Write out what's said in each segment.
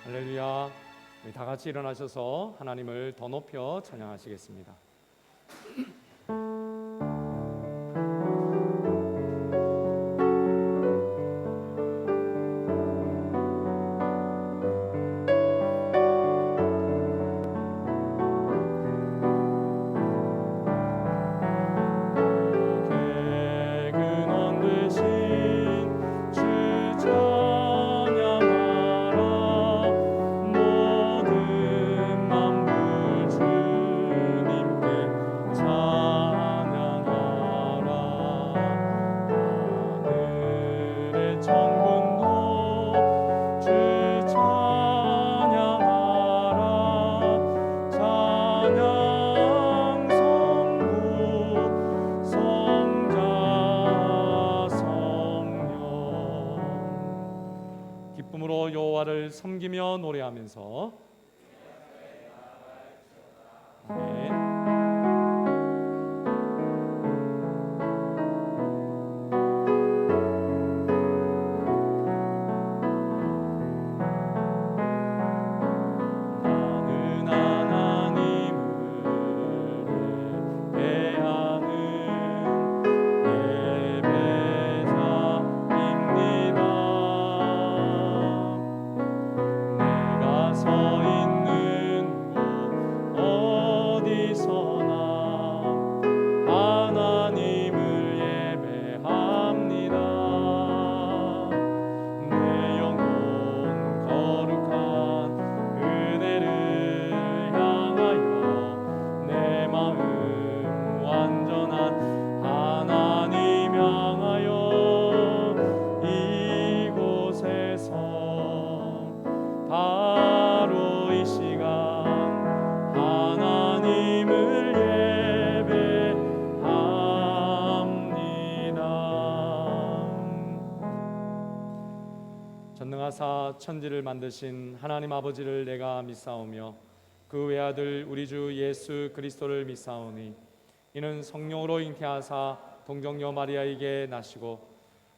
할렐루야. 우리 다 같이 일어나셔서 하나님을 더 높여 찬양하시겠습니다. 기쁨으로 여호와를 섬기며 노래하면서 아멘. 전능하사 천지를 만드신 하나님 아버지를 내가 믿사오며 그 외아들 우리 주 예수 그리스도를 믿사오니 이는 성령으로 잉태하사 동정녀 마리아에게 나시고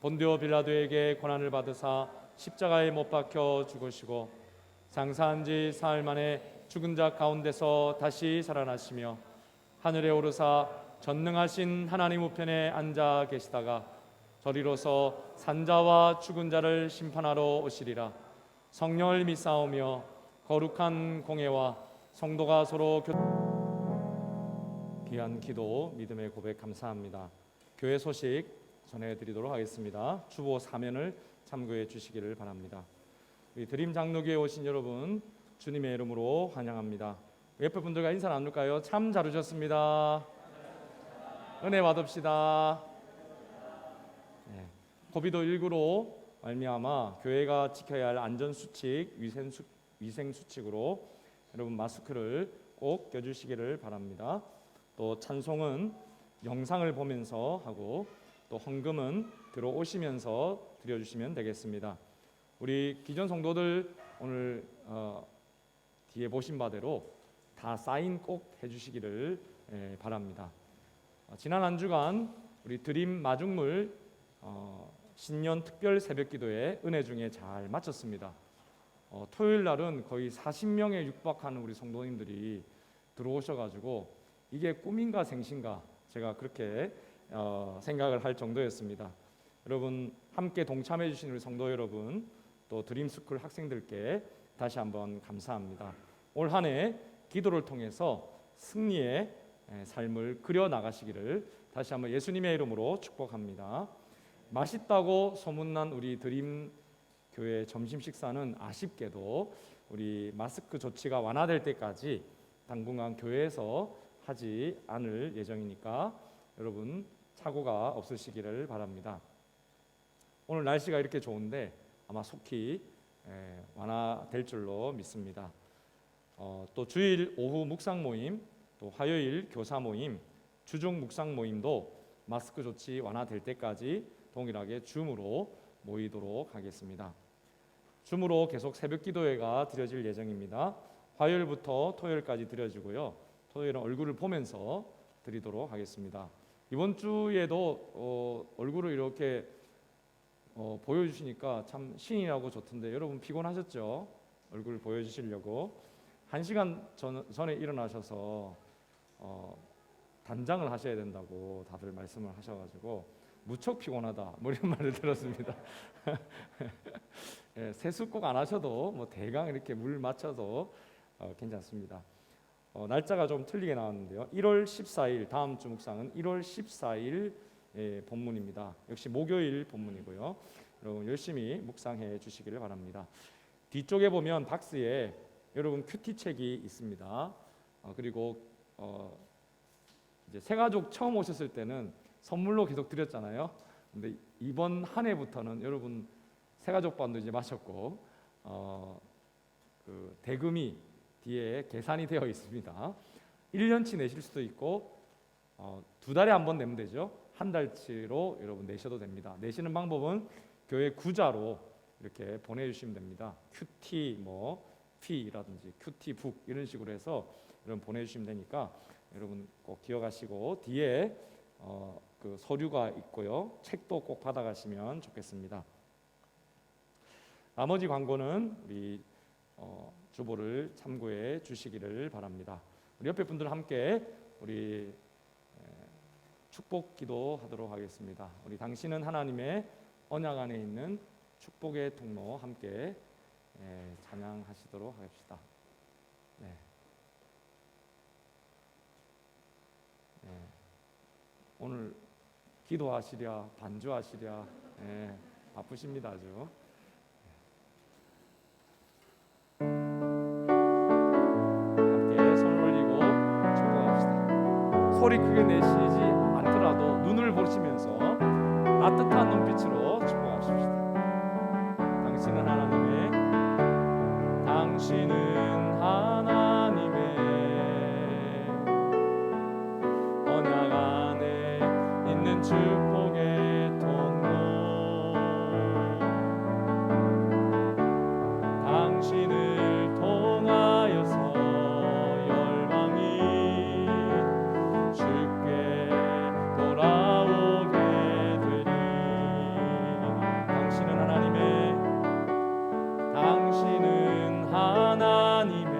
본디오 빌라도에게 고난을 받으사 십자가에 못 박혀 죽으시고 장사한 지 사흘 만에 죽은 자 가운데서 다시 살아나시며 하늘에 오르사 전능하신 하나님 우편에 앉아 계시다가 저리로서 산자와 죽은 자를 심판하러 오시리라. 성령을 믿사오며 거룩한 공예와 성도가 서로 귀한 기도 믿음의 고백 감사합니다. 교회 소식 전해드리도록 하겠습니다. 주보 사면을 참고해 주시기를 바랍니다. 우리 드림 장로교에 오신 여러분 주님의 이름으로 환영합니다. 옆에 분들과 인사 나눌까요? 참 잘 오셨습니다. 은혜 받읍시다. 코비드19로 말미암아 교회가 지켜야 할 안전수칙, 위생수칙으로 여러분 마스크를 꼭 껴주시기를 바랍니다. 또 찬송은 영상을 보면서 하고 또 헌금은 들어오시면서 드려주시면 되겠습니다. 우리 기존 성도들 오늘 뒤에 보신 바대로 다 사인 꼭 해주시기를 바랍니다. 지난 한 주간 우리 드림 마중물 신년 특별 새벽기도회 은혜 중에 잘 마쳤습니다. 토요일 날은 거의 40명에 육박하는 우리 성도님들이 들어오셔가지고 이게 꿈인가 생신가 제가 그렇게 생각을 할 정도였습니다. 여러분 함께 동참해 주신 우리 성도 여러분 또 드림스쿨 학생들께 다시 한번 감사합니다. 올 한 해 기도를 통해서 승리의 삶을 그려 나가시기를 다시 한번 예수님의 이름으로 축복합니다. 맛있다고 소문난 우리 드림 교회 점심 식사는 아쉽게도 우리 마스크 조치가 완화될 때까지 당분간 교회에서 하지 않을 예정이니까 여러분 착오가 없으시기를 바랍니다. 오늘 날씨가 이렇게 좋은데 아마 속히 완화될 줄로 믿습니다. 또 주일 오후 묵상 모임, 또 화요일 교사 모임, 주중 묵상 모임도 마스크 조치 완화될 때까지 동일하게 줌으로 모이도록 하겠습니다. 줌으로 계속 새벽 기도회가 드려질 예정입니다. 화요일부터 토요일까지 드려지고요. 토요일은 얼굴을 보면서 드리도록 하겠습니다. 이번 주에도 얼굴을 이렇게 보여주시니까 참 신이 나고 좋던데 여러분 피곤하셨죠? 얼굴 보여주시려고 1시간 전에 일어나셔서 단장을 하셔야 된다고 다들 말씀을 하셔가지고 무척 피곤하다 뭐 이런 말을 들었습니다. 예, 세수 꼭 안 하셔도 뭐 대강 이렇게 물 맞춰도 괜찮습니다. 날짜가 좀 틀리게 나왔는데요. 1월 14일 다음 주 묵상은 1월 14일 본문입니다. 역시 목요일 본문이고요. 여러분 열심히 묵상해 주시기를 바랍니다. 뒤쪽에 보면 박스에 여러분 큐티 책이 있습니다. 그리고 이제 새가족 처음 오셨을 때는 선물로 계속 드렸잖아요. 근데 이번 한 해부터는 여러분 새가족 반도 이제 마셨고 그 대금이 뒤에 계산이 되어 있습니다. 1년치 내실 수도 있고 2달에 한 번 내면 되죠. 한 달치로 여러분 내셔도 됩니다. 내시는 방법은 교회 구자로 이렇게 보내주시면 됩니다. 큐티 뭐 피라든지 큐티 북 이런 식으로 해서 여러분 보내주시면 되니까 여러분 꼭 기억하시고 뒤에 그 서류가 있고요. 책도 꼭 받아가시면 좋겠습니다. 나머지 광고는 우리 주보를 참고해 주시기를 바랍니다. 우리 옆에 분들 함께 우리 축복 기도하도록 하겠습니다. 우리 당신은 하나님의 언약 안에 있는 축복의 통로 함께 찬양하시도록 하겠습니다. 네. 오늘 기도하시랴 반주하시랴 바쁘십니다 아주. 함께 손을 올리고 축복합시다. 소리 크게 내시지 않더라도 눈을 보시면서 따뜻한 눈빛으로 축복하십시다. 당신은 하나님의 언약 안에 있는 축복의 통로. 당신을 통하여서 열방이 주께 돌아오게 되리. 당신은 하나님의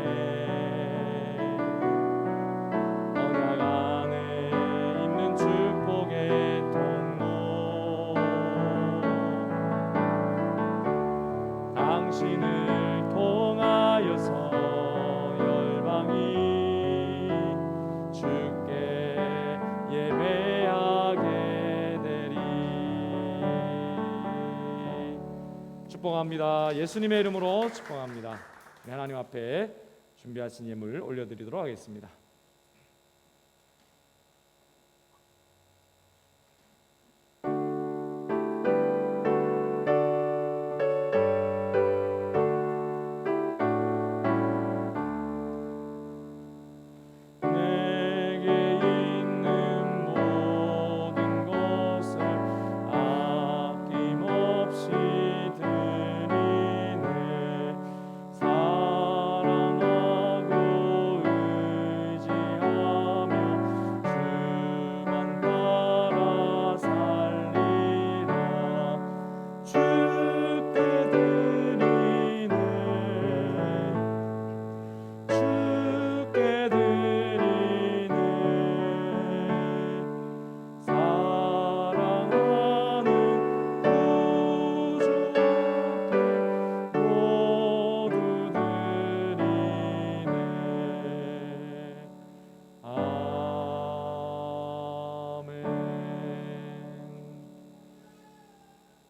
언약 안에 있는 축복의 통로. 당신을 통하여서 열방이 주께 예배하게 되리. 축복합니다. 예수님의 이름으로 축복합니다. 하나님 앞에 준비하신 예물 올려드리도록 하겠습니다.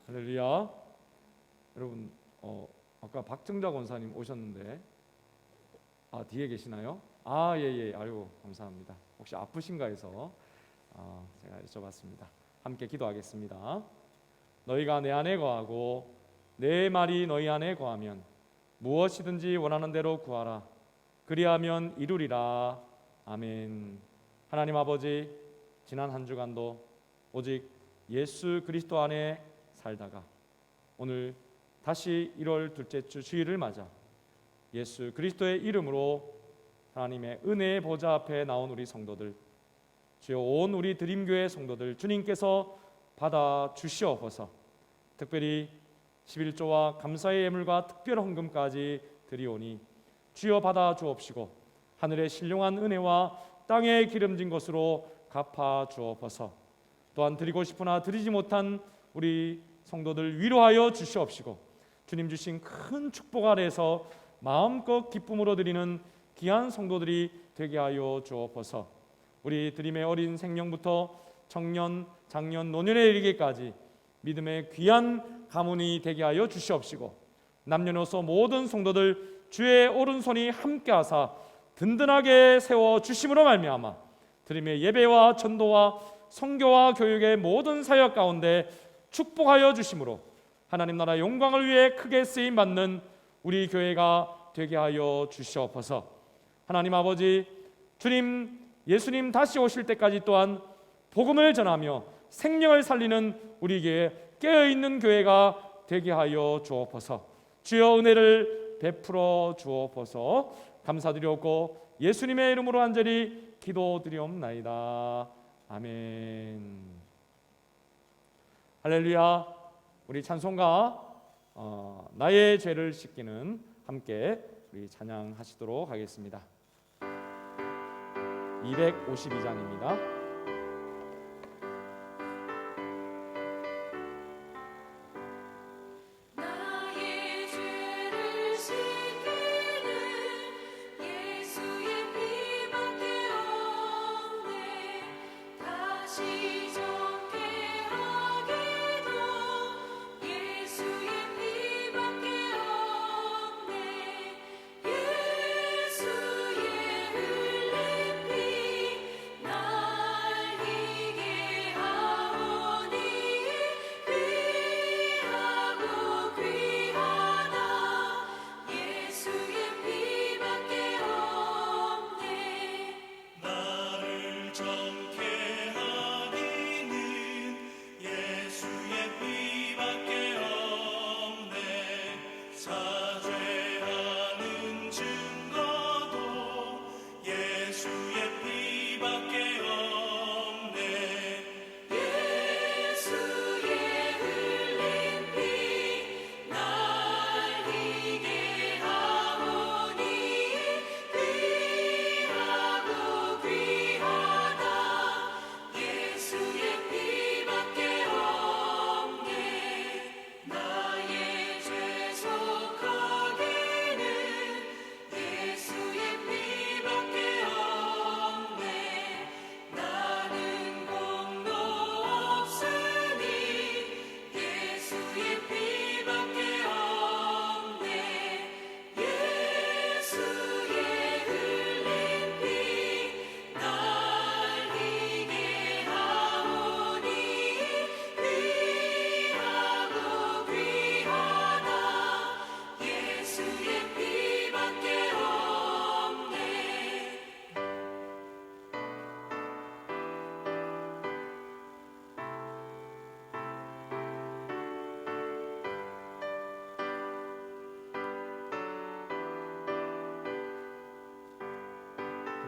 할렐루야. 여러분 아까 박정자 권사님 오셨는데 뒤에 계시나요? 예. 아유 감사합니다. 혹시 아프신가 해서 제가 여쭤봤습니다. 함께 기도하겠습니다. 너희가 내 안에 거하고 내 말이 너희 안에 거하면 무엇이든지 원하는 대로 구하라. 그리하면 이루리라. 아멘. 하나님 아버지, 지난 한 주간도 오직 예수 그리스도 안에 살다가 오늘 다시 1월 둘째 주 주일을 맞아 예수 그리스도의 이름으로 하나님의 은혜의 보좌 앞에 나온 우리 성도들, 주여 온 우리 드림교회 성도들 주님께서 받아 주시옵소서. 특별히 11조와 감사의 예물과 특별 헌금까지 드리오니 주여 받아 주옵시고 하늘의 신령한 은혜와 땅에 기름진 것으로 갚아 주옵소서. 또한 드리고 싶으나 드리지 못한 우리 성도들 위로하여 주시옵시고 주님 주신 큰 축복 아래에서 마음껏 기쁨으로 드리는 귀한 성도들이 되게 하여 주옵소서. 우리 드림의 어린 생명부터 청년, 장년, 노년에 이르기까지 믿음의 귀한 가문이 되게 하여 주시옵시고 남녀노소 모든 성도들 주의 오른손이 함께하사 든든하게 세워 주심으로 말미암아 드림의 예배와 전도와 선교와 교육의 모든 사역 가운데 축복하여 주심으로 하나님 나라 영광을 위해 크게 쓰임 받는 우리 교회가 되게 하여 주시옵소서. 하나님 아버지, 주님 예수님 다시 오실 때까지 또한 복음을 전하며 생명을 살리는 우리 교회, 깨어있는 교회가 되게 하여 주옵소서. 주여 은혜를 베풀어 주옵소서. 감사드리옵고 예수님의 이름으로 간절히 기도드리옵나이다. 아멘. 할렐루야. 우리 찬송가 나의 죄를 씻기는 함께 우리 찬양하시도록 하겠습니다. 252장입니다.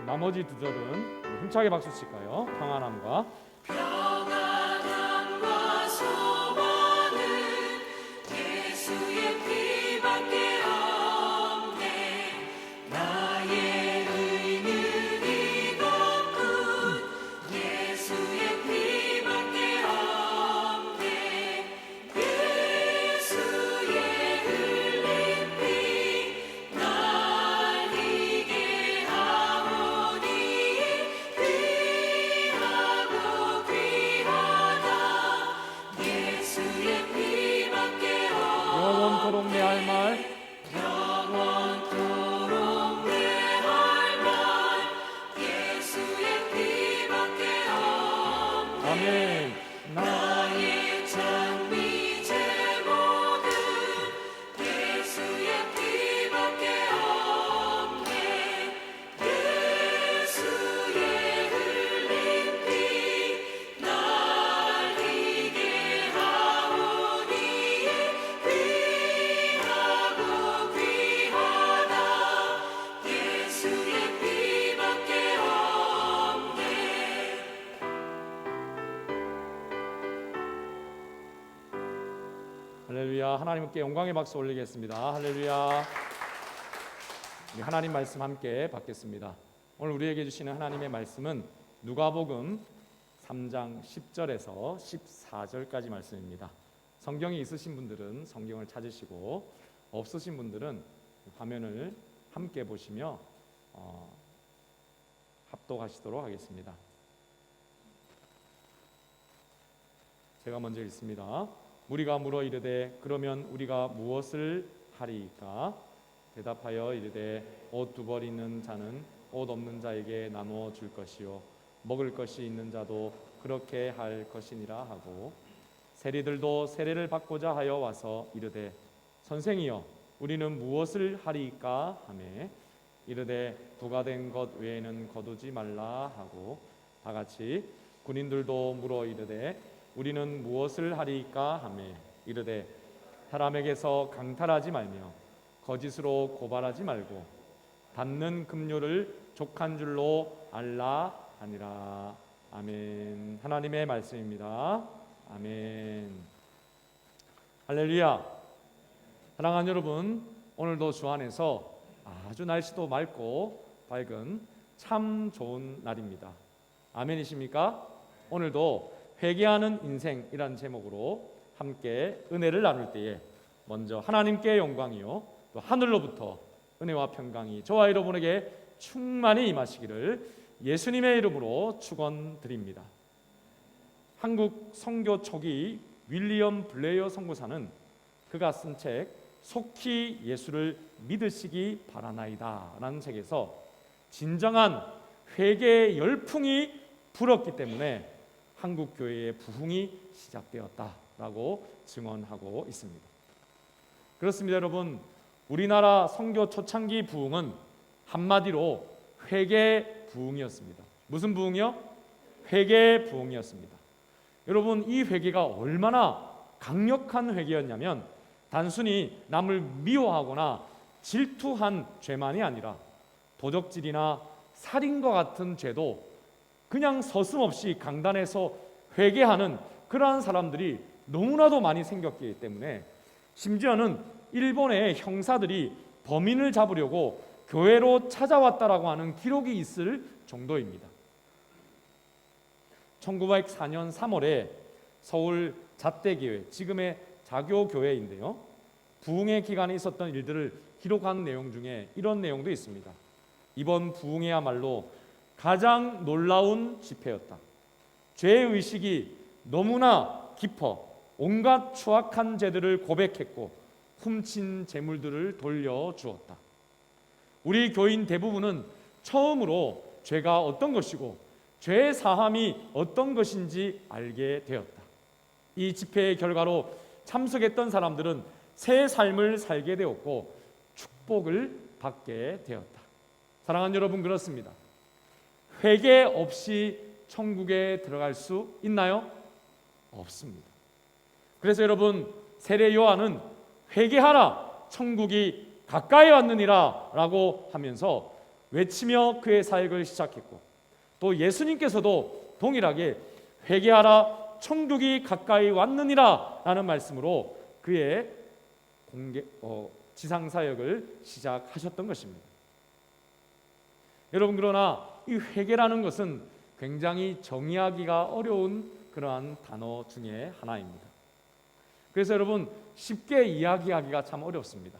나머지 두 절은 힘차게 박수 칠까요? 평안함과 소망은 예수의 피밖에 없네. 나의 의는 이것뿐 예수의 피밖에 없네. 예수의 흘린 피 날 이게 하오니 귀하고 귀하다. 예수의 피밖에 영원토록 내 할 말 영원토록 내 할 말 예수의 피밖에 없네. 아멘. 나의 장미 제목은 예수의 피밖에 없네. 예수의 흘린 피 날 이게 하오니 귀하고 귀하다. 예수의 피밖에 없네. 할렐루야. 하나님께 영광의 박수 올리겠습니다. 할렐루야. 우리 하나님 말씀 함께 받겠습니다. 오늘 우리에게 주시는 하나님의 말씀은 누가복음 3장 10절에서 14절까지 말씀입니다. 성경이 있으신 분들은 성경을 찾으시고 없으신 분들은 화면을 함께 보시며 합독하시도록 하겠습니다. 제가 먼저 읽습니다. 무리가 물어 이르되 그러면 우리가 무엇을 하리이까? 대답하여 이르되 옷 두 벌 있는 자는 옷 없는 자에게 나누어 줄 것이요 먹을 것이 있는 자도 그렇게 할 것이니라 하고 세리들도 세례를 받고자 하여 와서 이르되 선생이여 우리는 무엇을 하리이까 하매 이르되 부가된 것 외에는 거두지 말라 하고 다 같이 군인들도 물어 이르되 우리는 무엇을 하리이까 하매 이르되 사람에게서 강탈하지 말며 거짓으로 고발하지 말고 받는 급료를 족한 줄로 알라 하니라. 아멘. 하나님의 말씀입니다. 아멘. 할렐루야. 사랑하는 여러분, 오늘도 주 안에서 아주 날씨도 맑고 밝은 참 좋은 날입니다. 아멘이십니까? 오늘도 회개하는 인생이라는 제목으로 함께 은혜를 나눌 때에 먼저 하나님께 영광이요 또 하늘로부터 은혜와 평강이 저와 여러분에게 충만히 임하시기를 예수님의 이름으로 축원드립니다. 한국 선교 초기 윌리엄 블레어 선교사는 그가 쓴 책 속히 예수를 믿으시기 바라나이다 라는 책에서 진정한 회개의 열풍이 불었기 때문에 한국 교회의 부흥이 시작되었다라고 증언하고 있습니다. 그렇습니다, 여러분. 우리나라 선교 초창기 부흥은 한마디로 회개 부흥이었습니다. 무슨 부흥이요? 회개 부흥이었습니다. 여러분, 이 회개가 얼마나 강력한 회개였냐면 단순히 남을 미워하거나 질투한 죄만이 아니라 도적질이나 살인과 같은 죄도 그냥 서슴없이 강단에서 회개하는 그러한 사람들이 너무나도 많이 생겼기 때문에 심지어는 일본의 형사들이 범인을 잡으려고 교회로 찾아왔다라고 하는 기록이 있을 정도입니다. 1904년 3월에 서울 잣대교회, 지금의 자교교회인데요, 부흥의 기간에 있었던 일들을 기록한 내용 중에 이런 내용도 있습니다. 이번 부흥이야말로 가장 놀라운 집회였다. 죄의식이 너무나 깊어 온갖 추악한 죄들을 고백했고 훔친 재물들을 돌려주었다. 우리 교인 대부분은 처음으로 죄가 어떤 것이고 죄의 사함이 어떤 것인지 알게 되었다. 이 집회의 결과로 참석했던 사람들은 새 삶을 살게 되었고 축복을 받게 되었다. 사랑하는 여러분, 그렇습니다. 회개 없이 천국에 들어갈 수 있나요? 없습니다. 그래서 여러분, 세례 요한은 회개하라 천국이 가까이 왔느니라 라고 하면서 외치며 그의 사역을 시작했고 또 예수님께서도 동일하게 회개하라 천국이 가까이 왔느니라 라는 말씀으로 그의 지상사역을 시작하셨던 것입니다. 여러분, 그러나 이 회개라는 것은 굉장히 정의하기가 어려운 그러한 단어 중에 하나입니다. 그래서 여러분, 쉽게 이야기하기가 참 어렵습니다.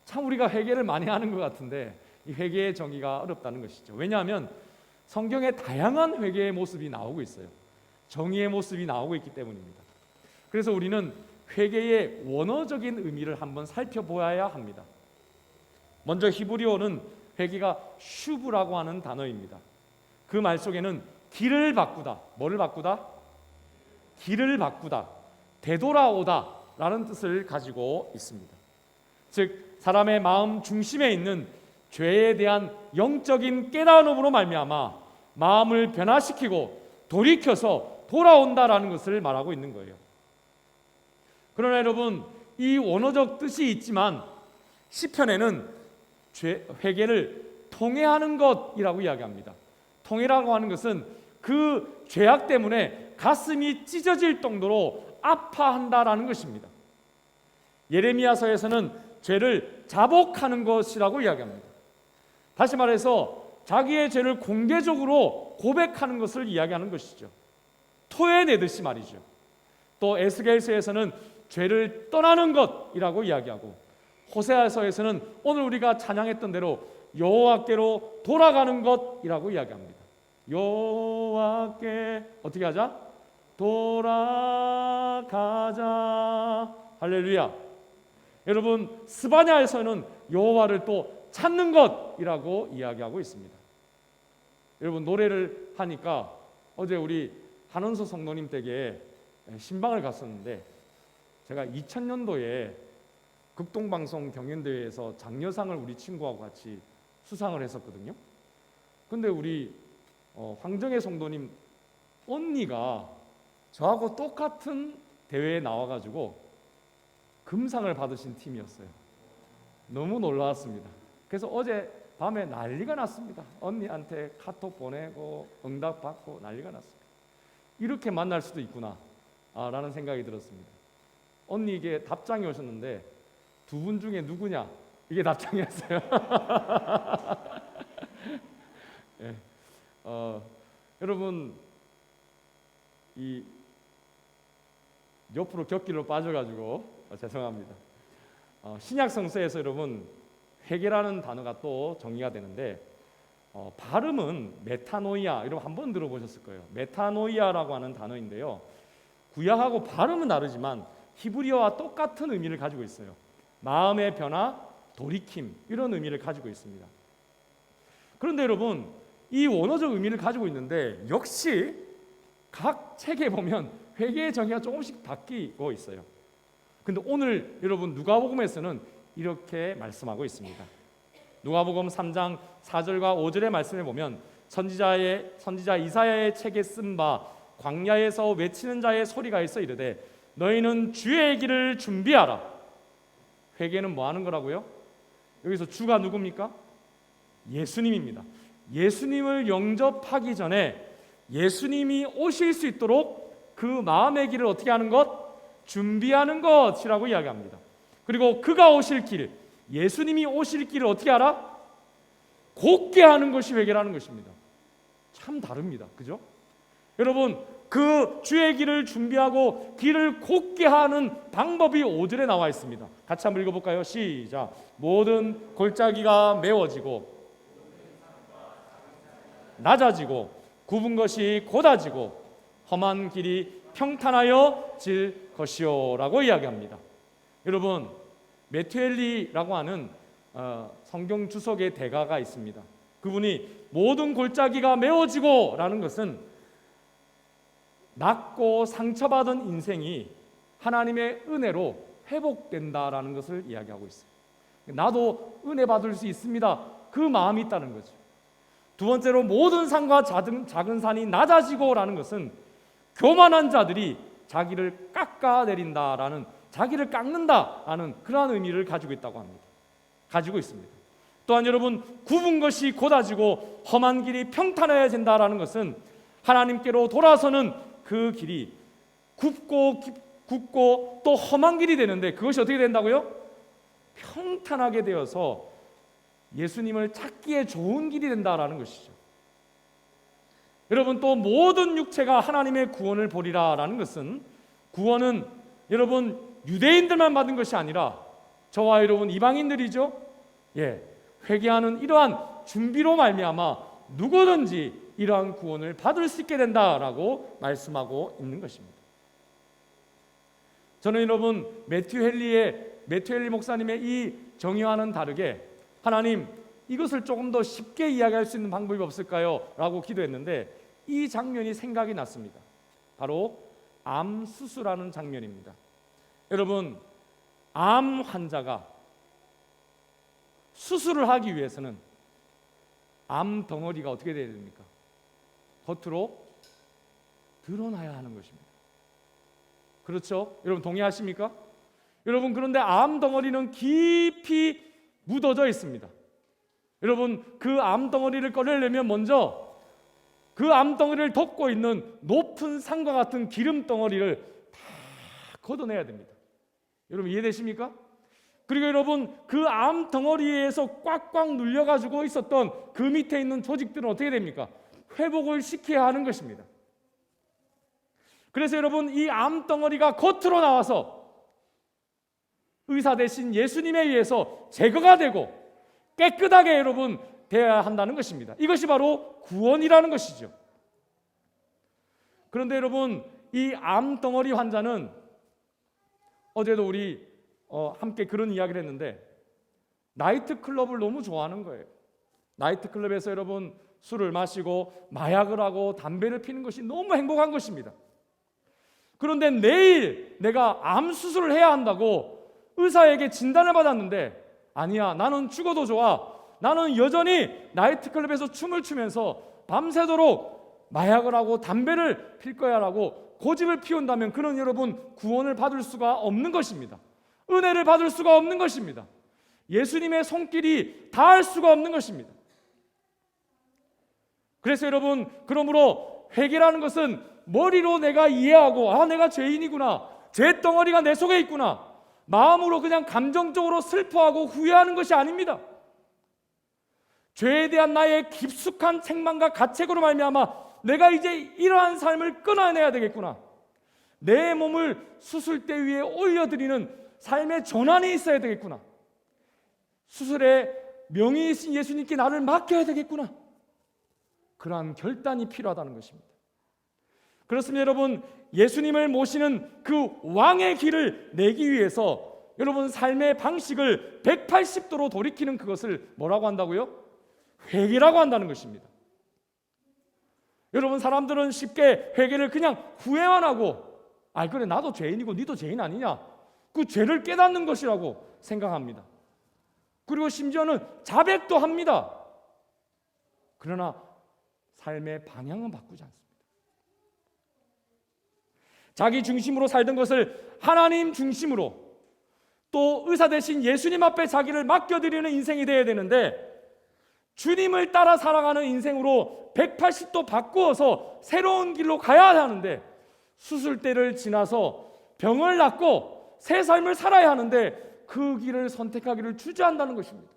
참 우리가 회개를 많이 하는 것 같은데 이 회개의 정의가 어렵다는 것이죠. 왜냐하면 성경에 다양한 회개의 모습이 나오고 있어요. 정의의 모습이 나오고 있기 때문입니다. 그래서 우리는 회개의 원어적인 의미를 한번 살펴보아야 합니다. 먼저 히브리어는 회개가 슈브라고 하는 단어입니다. 그 말 속에는 길을 바꾸다, 뭐를 바꾸다? 길을 바꾸다, 되돌아오다 라는 뜻을 가지고 있습니다. 즉 사람의 마음 중심에 있는 죄에 대한 영적인 깨달음으로 말미암아 마음을 변화시키고 돌이켜서 돌아온다라는 것을 말하고 있는 거예요. 그러나 여러분, 이 원어적 뜻이 있지만 시편에는 회개를 통회하는 것이라고 이야기합니다. 통회라고 하는 것은 그 죄악 때문에 가슴이 찢어질 정도로 아파한다라는 것입니다. 예레미야서에서는 죄를 자복하는 것이라고 이야기합니다. 다시 말해서 자기의 죄를 공개적으로 고백하는 것을 이야기하는 것이죠. 토해내듯이 말이죠. 또 에스겔서에서는 죄를 떠나는 것이라고 이야기하고, 호세아서에서는 오늘 우리가 찬양했던 대로 여호와께로 돌아가는 것이라고 이야기합니다. 여호와께 어떻게 하자? 돌아가자. 할렐루야. 여러분, 스바냐에서는 여호와를 또 찾는 것이라고 이야기하고 있습니다. 여러분, 노래를 하니까 어제 우리 한원서 성도님 댁에 신방을 갔었는데, 제가 2000년도에 극동방송 경연대회에서 장려상을 우리 친구하고 같이 수상을 했었거든요. 근데 우리 황정혜 성도님 언니가 저하고 똑같은 대회에 나와가지고 금상을 받으신 팀이었어요. 너무 놀라웠습니다. 그래서 어제 밤에 난리가 났습니다. 언니한테 카톡 보내고 응답 받고 난리가 났습니다. 이렇게 만날 수도 있구나 라는 생각이 들었습니다. 언니에게 답장이 오셨는데, 두 분 중에 누구냐? 이게 답장이었어요. 예. 여러분, 이 옆으로 곁길로 빠져가지고 죄송합니다. 신약 성서에서 여러분, 회개라는 단어가 또 정의가 되는데, 발음은 메타노이아, 여러분 한번 들어보셨을 거예요. 메타노이아라고 하는 단어인데요, 구약하고 발음은 다르지만 히브리어와 똑같은 의미를 가지고 있어요. 마음의 변화, 돌이킴, 이런 의미를 가지고 있습니다. 그런데 여러분, 이 원어적 의미를 가지고 있는데 역시 각 책에 보면 회개의 정의가 조금씩 바뀌고 있어요. 근데 오늘 여러분 누가복음에서는 이렇게 말씀하고 있습니다. 누가복음 3장 4절과 5절의 말씀에 보면, 선지자 이사야의 책에 쓴 바 광야에서 외치는 자의 소리가 있어 이르되 너희는 주의 길을 준비하라. 회개는 뭐 하는 거라고요? 여기서 주가 누굽니까? 예수님입니다. 예수님을 영접하기 전에 예수님이 오실 수 있도록 그 마음의 길을 어떻게 하는 것? 준비하는 것이라고 이야기합니다. 그리고 그가 오실 길, 예수님이 오실 길을 어떻게 하라? 곧게 하는 것이 회개라는 것입니다. 참 다릅니다. 그죠? 여러분, 그 주의 길을 준비하고 길을 곧게 하는 방법이 5절에 나와 있습니다. 같이 한번 읽어볼까요? 시작. 모든 골짜기가 메워지고 낮아지고 굽은 것이 곧아지고 험한 길이 평탄하여 질 것이요 라고 이야기합니다. 여러분, 메투엘리라고 하는 성경 주석의 대가가 있습니다. 그분이 모든 골짜기가 메워지고 라는 것은 낮고 상처받은 인생이 하나님의 은혜로 회복된다라는 것을 이야기하고 있어요. 나도 은혜 받을 수 있습니다. 그 마음이 있다는 거죠. 두 번째로, 모든 산과 작은 산이 낮아지고라는 것은 교만한 자들이 자기를 깎아내린다라는, 자기를 깎는다라는 그러한 의미를 가지고 있다고 합니다. 가지고 있습니다. 또한 여러분, 굽은 것이 곧아지고 험한 길이 평탄해야 된다라는 것은 하나님께로 돌아서는 그 길이 굽고 또 험한 길이 되는데, 그것이 어떻게 된다고요? 평탄하게 되어서 예수님을 찾기에 좋은 길이 된다라는 것이죠. 여러분, 또 모든 육체가 하나님의 구원을 보리라라는 것은, 구원은 여러분 유대인들만 받은 것이 아니라 저와 여러분 이방인들이죠. 회개하는 이러한 준비로 말미암아 누구든지 이러한 구원을 받을 수 있게 된다라고 말씀하고 있는 것입니다. 저는 여러분 매튜 헨리 목사님의 이 정의와는 다르게, 하나님, 이것을 조금 더 쉽게 이야기할 수 있는 방법이 없을까요? 라고 기도했는데 이 장면이 생각이 났습니다. 바로 암 수술하는 장면입니다. 여러분, 암 환자가 수술을 하기 위해서는 암 덩어리가 어떻게 돼야 됩니까? 겉으로 드러나야 하는 것입니다. 그렇죠? 여러분 동의하십니까? 여러분, 그런데 암 덩어리는 깊이 묻어져 있습니다. 여러분, 그 암 덩어리를 꺼내려면 먼저 그 암 덩어리를 덮고 있는 높은 산과 같은 기름 덩어리를 다 걷어내야 됩니다. 여러분 이해되십니까? 그리고 여러분 그 암 덩어리에서 꽉꽉 눌려가지고 있었던 그 밑에 있는 조직들은 어떻게 됩니까? 회복을 시켜야 하는 것입니다. 그래서 여러분 이 암 덩어리가 겉으로 나와서 의사 대신 예수님에 의해서 제거가 되고 깨끗하게 여러분 되어야 한다는 것입니다. 이것이 바로 구원이라는 것이죠. 그런데 여러분 이 암 덩어리 환자는 어제도 우리 함께 그런 이야기를 했는데 나이트 클럽을 너무 좋아하는 거예요. 나이트 클럽에서 여러분 술을 마시고 마약을 하고 담배를 피는 것이 너무 행복한 것입니다. 그런데 내일 내가 암 수술을 해야 한다고 의사에게 진단을 받았는데 아니야, 나는 죽어도 좋아. 나는 여전히 나이트클럽에서 춤을 추면서 밤새도록 마약을 하고 담배를 필 거야 라고 고집을 피운다면 그는 여러분 구원을 받을 수가 없는 것입니다. 은혜를 받을 수가 없는 것입니다. 예수님의 손길이 닿을 수가 없는 것입니다. 그래서 여러분 그러므로 회개라는 것은 머리로 내가 이해하고 내가 죄인이구나, 죄덩어리가 내 속에 있구나, 마음으로 그냥 감정적으로 슬퍼하고 후회하는 것이 아닙니다. 죄에 대한 나의 깊숙한 책망과 가책으로 말미암아 내가 이제 이러한 삶을 끊어내야 되겠구나, 내 몸을 수술대 위에 올려드리는 삶의 전환이 있어야 되겠구나, 수술의 명의이신 예수님께 나를 맡겨야 되겠구나, 그러한 결단이 필요하다는 것입니다. 그렇습니다. 여러분 예수님을 모시는 그 왕의 길을 내기 위해서 여러분 삶의 방식을 180도로 돌이키는 그것을 뭐라고 한다고요? 회개라고 한다는 것입니다. 여러분 사람들은 쉽게 회개를 그냥 후회만 하고 그래 나도 죄인이고 니도 죄인 아니냐, 그 죄를 깨닫는 것이라고 생각합니다. 그리고 심지어는 자백도 합니다. 그러나 삶의 방향은 바꾸지 않습니다. 자기 중심으로 살던 것을 하나님 중심으로, 또 의사 대신 예수님 앞에 자기를 맡겨드리는 인생이 되어야 되는데 주님을 따라 살아가는 인생으로 180도 바꾸어서 새로운 길로 가야 하는데 수술대를 지나서 병을 낫고 새 삶을 살아야 하는데 그 길을 선택하기를 주저한다는 것입니다.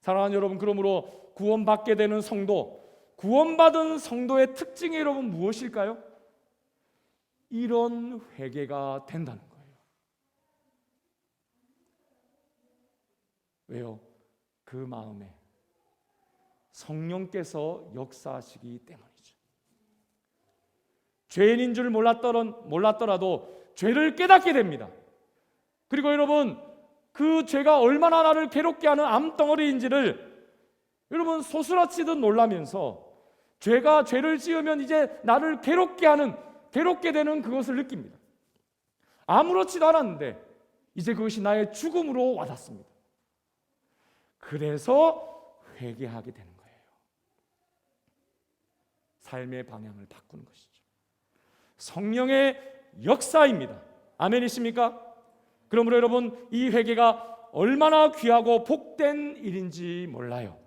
사랑하는 여러분, 그러므로 구원받게 되는 성도, 구원받은 성도의 특징이 여러분 무엇일까요? 이런 회개가 된다는 거예요. 왜요? 그 마음에 성령께서 역사하시기 때문이죠. 죄인인 줄 몰랐더라도 죄를 깨닫게 됩니다. 그리고 여러분 그 죄가 얼마나 나를 괴롭게 하는 암덩어리인지를 여러분 소스라치듯 놀라면서 죄를 지으면 이제 나를 괴롭게 되는 그것을 느낍니다. 아무렇지도 않았는데 이제 그것이 나의 죽음으로 와닿습니다. 그래서 회개하게 되는 거예요. 삶의 방향을 바꾸는 것이죠. 성령의 역사입니다. 아멘이십니까? 그러므로 여러분 이 회개가 얼마나 귀하고 복된 일인지 몰라요.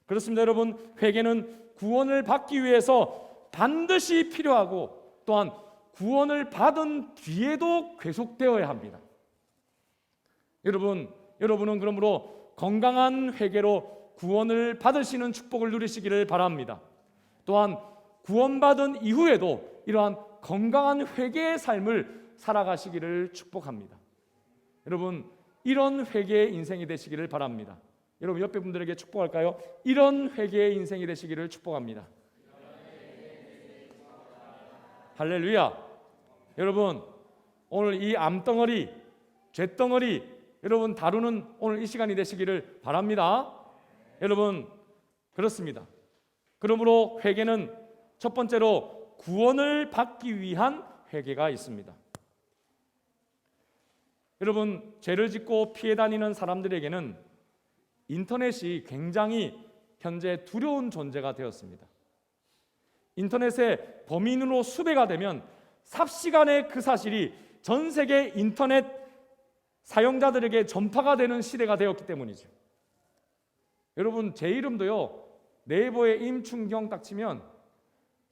그렇습니다. 여러분 회개는 구원을 받기 위해서 반드시 필요하고 또한 구원을 받은 뒤에도 계속되어야 합니다. 여러분은 그러므로 건강한 회개로 구원을 받으시는 축복을 누리시기를 바랍니다. 또한 구원받은 이후에도 이러한 건강한 회개의 삶을 살아가시기를 축복합니다. 여러분 이런 회개의 인생이 되시기를 바랍니다. 여러분 옆에 분들에게 축복할까요? 이런 회개의 인생이 되시기를 축복합니다. 할렐루야. 여러분 오늘 이 암덩어리, 죄덩어리 여러분 다루는 오늘 이 시간이 되시기를 바랍니다. 여러분 그렇습니다. 그러므로 회개는 첫 번째로 구원을 받기 위한 회개가 있습니다. 여러분 죄를 짓고 피해 다니는 사람들에게는 인터넷이 굉장히 현재 두려운 존재가 되었습니다. 인터넷의 범인으로 수배가 되면 삽시간에 그 사실이 전 세계 인터넷 사용자들에게 전파가 되는 시대가 되었기 때문이죠. 여러분 제 이름도요 네이버에 임충경 딱 치면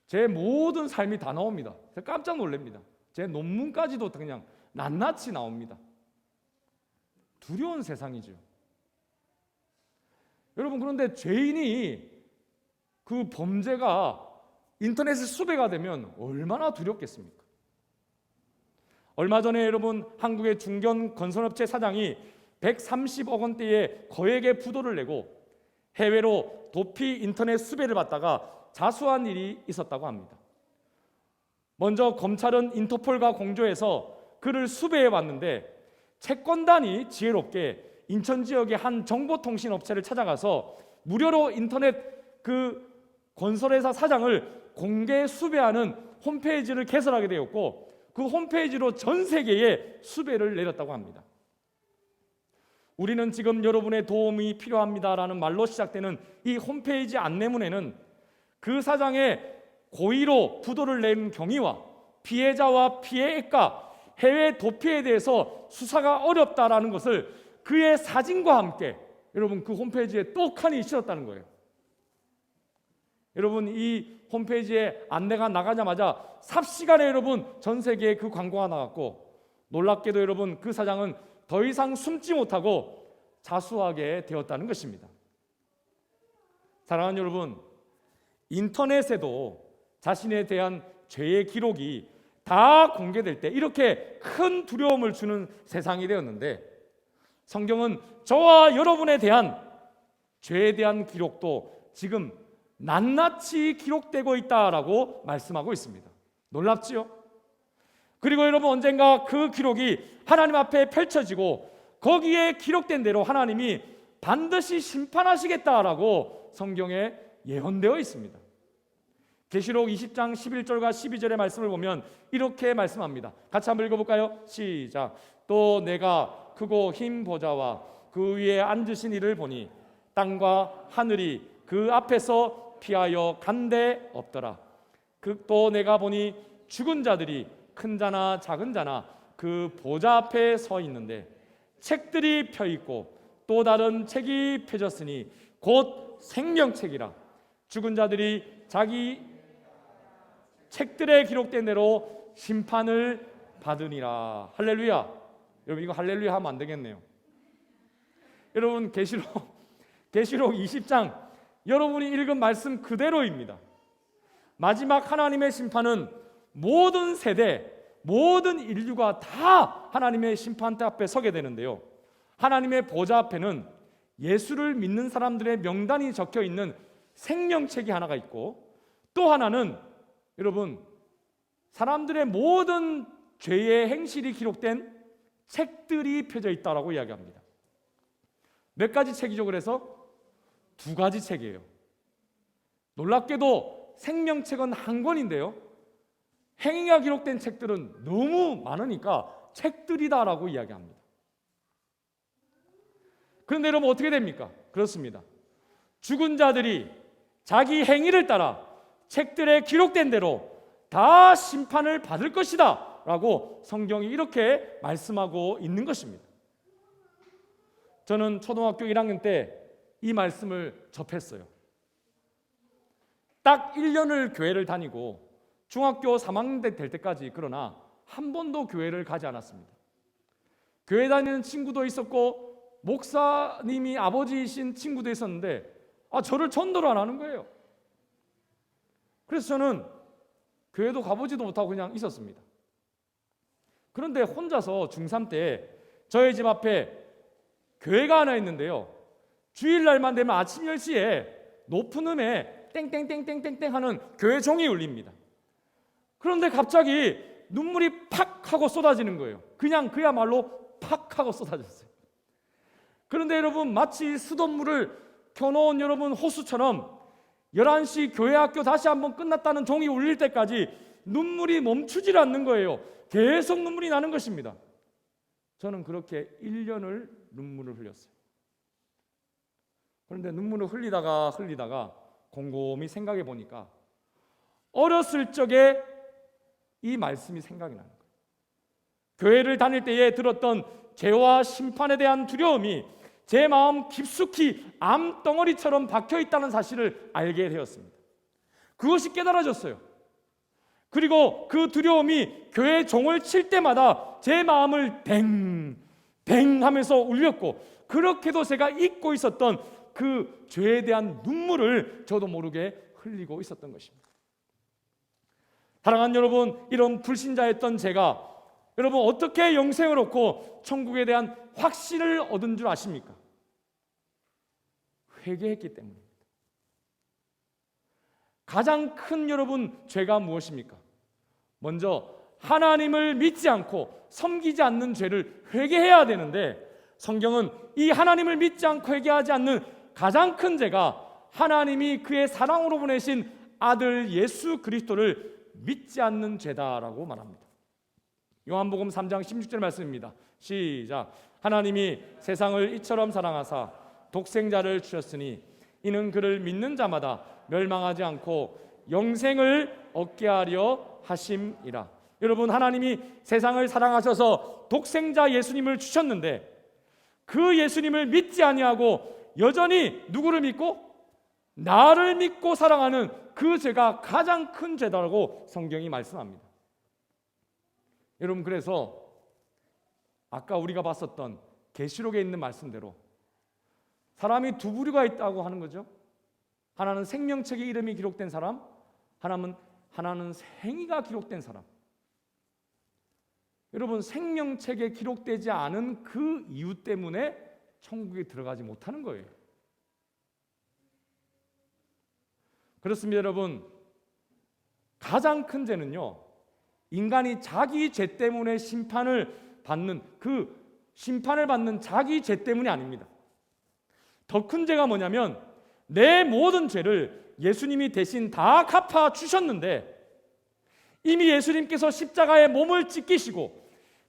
제 모든 삶이 다 나옵니다. 제가 깜짝 놀랍니다. 제 논문까지도 그냥 낱낱이 나옵니다. 두려운 세상이죠. 여러분, 그런데 죄인이 그 범죄가 인터넷에 수배가 되면 얼마나 두렵겠습니까? 얼마 전에 여러분, 한국의 중견 건설업체 사장이 130억 원대의 거액의 부도를 내고 해외로 도피 인터넷 수배를 받다가 자수한 일이 있었다고 합니다. 먼저 검찰은 인터폴과 공조해서 그를 수배해 왔는데, 채권단이 지혜롭게 인천 지역의 한 정보통신 업체를 찾아가서 무료로 인터넷 그 건설회사 사장을 공개 수배하는 홈페이지를 개설하게 되었고, 그 홈페이지로 전 세계에 수배를 내렸다고 합니다. 우리는 지금 여러분의 도움이 필요합니다라는 말로 시작되는 이 홈페이지 안내문에는 그 사장의 고의로 부도를 낸 경위와 피해자와 피해액과 해외 도피에 대해서 수사가 어렵다라는 것을 그의 사진과 함께 여러분 그 홈페이지에 떡하니 실었다는 거예요. 여러분, 이 홈페이지에 안내가 나가자마자 삽시간에 여러분 전 세계에 그 광고가 나갔고, 놀랍게도 여러분 그 사장은 더 이상 숨지 못하고 자수하게 되었다는 것입니다. 사랑하는 여러분, 인터넷에도 자신에 대한 죄의 기록이 다 공개될 때 이렇게 큰 두려움을 주는 세상이 되었는데, 성경은 저와 여러분에 대한 죄에 대한 기록도 지금 낱낱이 기록되고 있다라고 말씀하고 있습니다. 놀랍지요? 그리고 여러분, 언젠가 그 기록이 하나님 앞에 펼쳐지고 거기에 기록된 대로 하나님이 반드시 심판하시겠다라고 성경에 예언되어 있습니다. 계시록 20장 11절과 12절의 말씀을 보면 이렇게 말씀합니다. 같이 한번 읽어볼까요? 시작. 또 내가 크고 흰 보좌와 그 위에 앉으신 이를 보니 땅과 하늘이 그 앞에서 피하여 간데 없더라. 또 내가 보니 죽은 자들이 큰 자나 작은 자나 그 보좌 앞에 서 있는데 책들이 펴 있고 또 다른 책이 펴졌으니 곧 생명책이라. 죽은 자들이 자기 책들에 기록된 대로 심판을 받으니라. 할렐루야. 여러분, 이거 할렐루야 하면 안 되겠네요. 여러분, 계시록 20장 여러분이 읽은 말씀 그대로입니다. 마지막 하나님의 심판은 모든 세대, 모든 인류가 다 하나님의 심판대 앞에 서게 되는데요, 하나님의 보좌 앞에는 예수를 믿는 사람들의 명단이 적혀 있는 생명책이 하나가 있고, 또 하나는 여러분 사람들의 모든 죄의 행실이 기록된 책들이 펴져 있다라고 이야기합니다. 몇 가지 책이죠? 그래서 두 가지 책이에요. 놀랍게도 생명책은 한 권인데요, 행위가 기록된 책들은 너무 많으니까 책들이다라고 이야기합니다. 그런데 여러분 어떻게 됩니까? 그렇습니다. 죽은 자들이 자기 행위를 따라 책들에 기록된 대로 다 심판을 받을 것이다 라고 성경이 이렇게 말씀하고 있는 것입니다. 저는 초등학교 1학년 때 이 말씀을 접했어요. 딱 1년을 교회를 다니고 중학교 3학년 될 때까지, 그러나 한 번도 교회를 가지 않았습니다. 교회 다니는 친구도 있었고 목사님이 아버지이신 친구도 있었는데 저를 전도를 안 하는 거예요. 그래서 저는 교회도 가보지도 못하고 그냥 있었습니다. 그런데 혼자서 중3 때 저희 집 앞에 교회가 하나 있는데요, 주일날만 되면 아침 10시에 높은 음에 땡땡땡땡땡땡 하는 교회 종이 울립니다. 그런데 갑자기 눈물이 팍 하고 쏟아지는 거예요. 그냥 그야말로 팍 하고 쏟아졌어요. 그런데 여러분, 마치 수돗물을 켜놓은 여러분 호수처럼 11시 교회 학교 다시 한번 끝났다는 종이 울릴 때까지 눈물이 멈추질 않는 거예요. 계속 눈물이 나는 것입니다. 저는 그렇게 1년을 눈물을 흘렸어요. 그런데 눈물을 흘리다가 곰곰이 생각해 보니까 어렸을 적에 이 말씀이 생각이 나는 거예요. 교회를 다닐 때에 들었던 죄와 심판에 대한 두려움이 제 마음 깊숙이 암덩어리처럼 박혀 있다는 사실을 알게 되었습니다. 그것이 깨달아졌어요. 그리고 그 두려움이 교회 종을 칠 때마다 제 마음을 댕 하면서 울렸고, 그렇게도 제가 잊고 있었던 그 죄에 대한 눈물을 저도 모르게 흘리고 있었던 것입니다. 사랑하는 여러분, 이런 불신자였던 제가 여러분 어떻게 영생을 얻고 천국에 대한 확신을 얻은 줄 아십니까? 회개했기 때문입니다. 가장 큰 여러분 죄가 무엇입니까? 먼저 하나님을 믿지 않고 섬기지 않는 죄를 회개해야 되는데, 성경은 이 하나님을 믿지 않고 회개하지 않는 가장 큰 죄가 하나님이 그의 사랑으로 보내신 아들 예수 그리스도를 믿지 않는 죄다라고 말합니다. 요한복음 3장 16절 말씀입니다. 시작. 하나님이 세상을 이처럼 사랑하사 독생자를 주셨으니 이는 그를 믿는 자마다 멸망하지 않고 영생을 얻게 하려 하심이라. 여러분, 하나님이 세상을 사랑하셔서 독생자 예수님을 주셨는데, 그 예수님을 믿지 아니하고 여전히 누구를 믿고? 나를 믿고 사랑하는 그 죄가 가장 큰 죄다라고 성경이 말씀합니다. 여러분, 그래서 아까 우리가 봤었던 계시록에 있는 말씀대로 사람이 두 부류가 있다고 하는 거죠. 하나는 생명책에 이름이 기록된 사람, 하나는 생이가 기록된 사람. 여러분, 생명책에 기록되지 않은 그 이유 때문에 천국에 들어가지 못하는 거예요. 그렇습니다. 여러분, 가장 큰 죄는요, 인간이 자기 죄 때문에 심판을 받는 자기 죄 때문이 아닙니다. 더 큰 죄가 뭐냐면, 내 모든 죄를 예수님이 대신 다 갚아 주셨는데, 이미 예수님께서 십자가에 몸을 찢기시고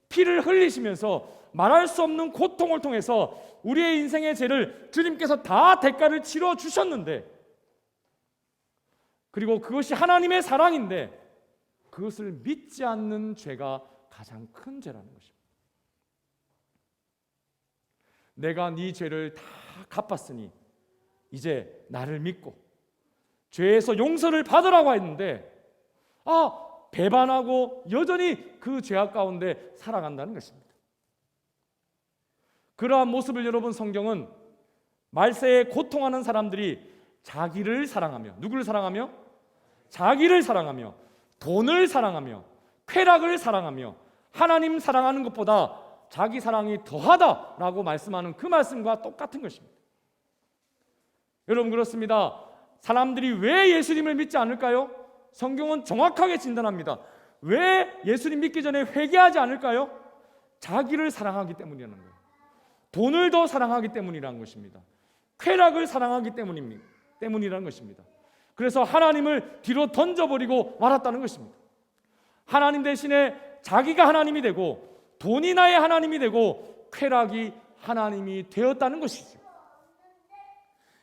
피를 흘리시면서 말할 수 없는 고통을 통해서 우리의 인생의 죄를 주님께서 다 대가를 치러 주셨는데, 그리고 그것이 하나님의 사랑인데 그것을 믿지 않는 죄가 가장 큰 죄라는 것입니다. 내가 네 죄를 다 갚았으니 이제 나를 믿고 죄에서 용서를 받으라고 했는데, 배반하고 여전히 그 죄악 가운데 살아간다는 것입니다. 그러한 모습을 여러분, 성경은 말세에 고통하는 사람들이 자기를 사랑하며, 누구를 사랑하며? 자기를 사랑하며, 돈을 사랑하며, 쾌락을 사랑하며, 하나님 사랑하는 것보다 자기 사랑이 더하다라고 말씀하는 그 말씀과 똑같은 것입니다. 여러분, 그렇습니다. 사람들이 왜 예수님을 믿지 않을까요? 성경은 정확하게 진단합니다. 왜 예수님 믿기 전에 회개하지 않을까요? 자기를 사랑하기 때문이라는 거예요. 돈을 더 사랑하기 때문이라는 것입니다. 쾌락을 사랑하기 때문이라는 것입니다. 그래서 하나님을 뒤로 던져버리고 말았다는 것입니다. 하나님 대신에 자기가 하나님이 되고, 돈이 나의 하나님이 되고, 쾌락이 하나님이 되었다는 것이죠.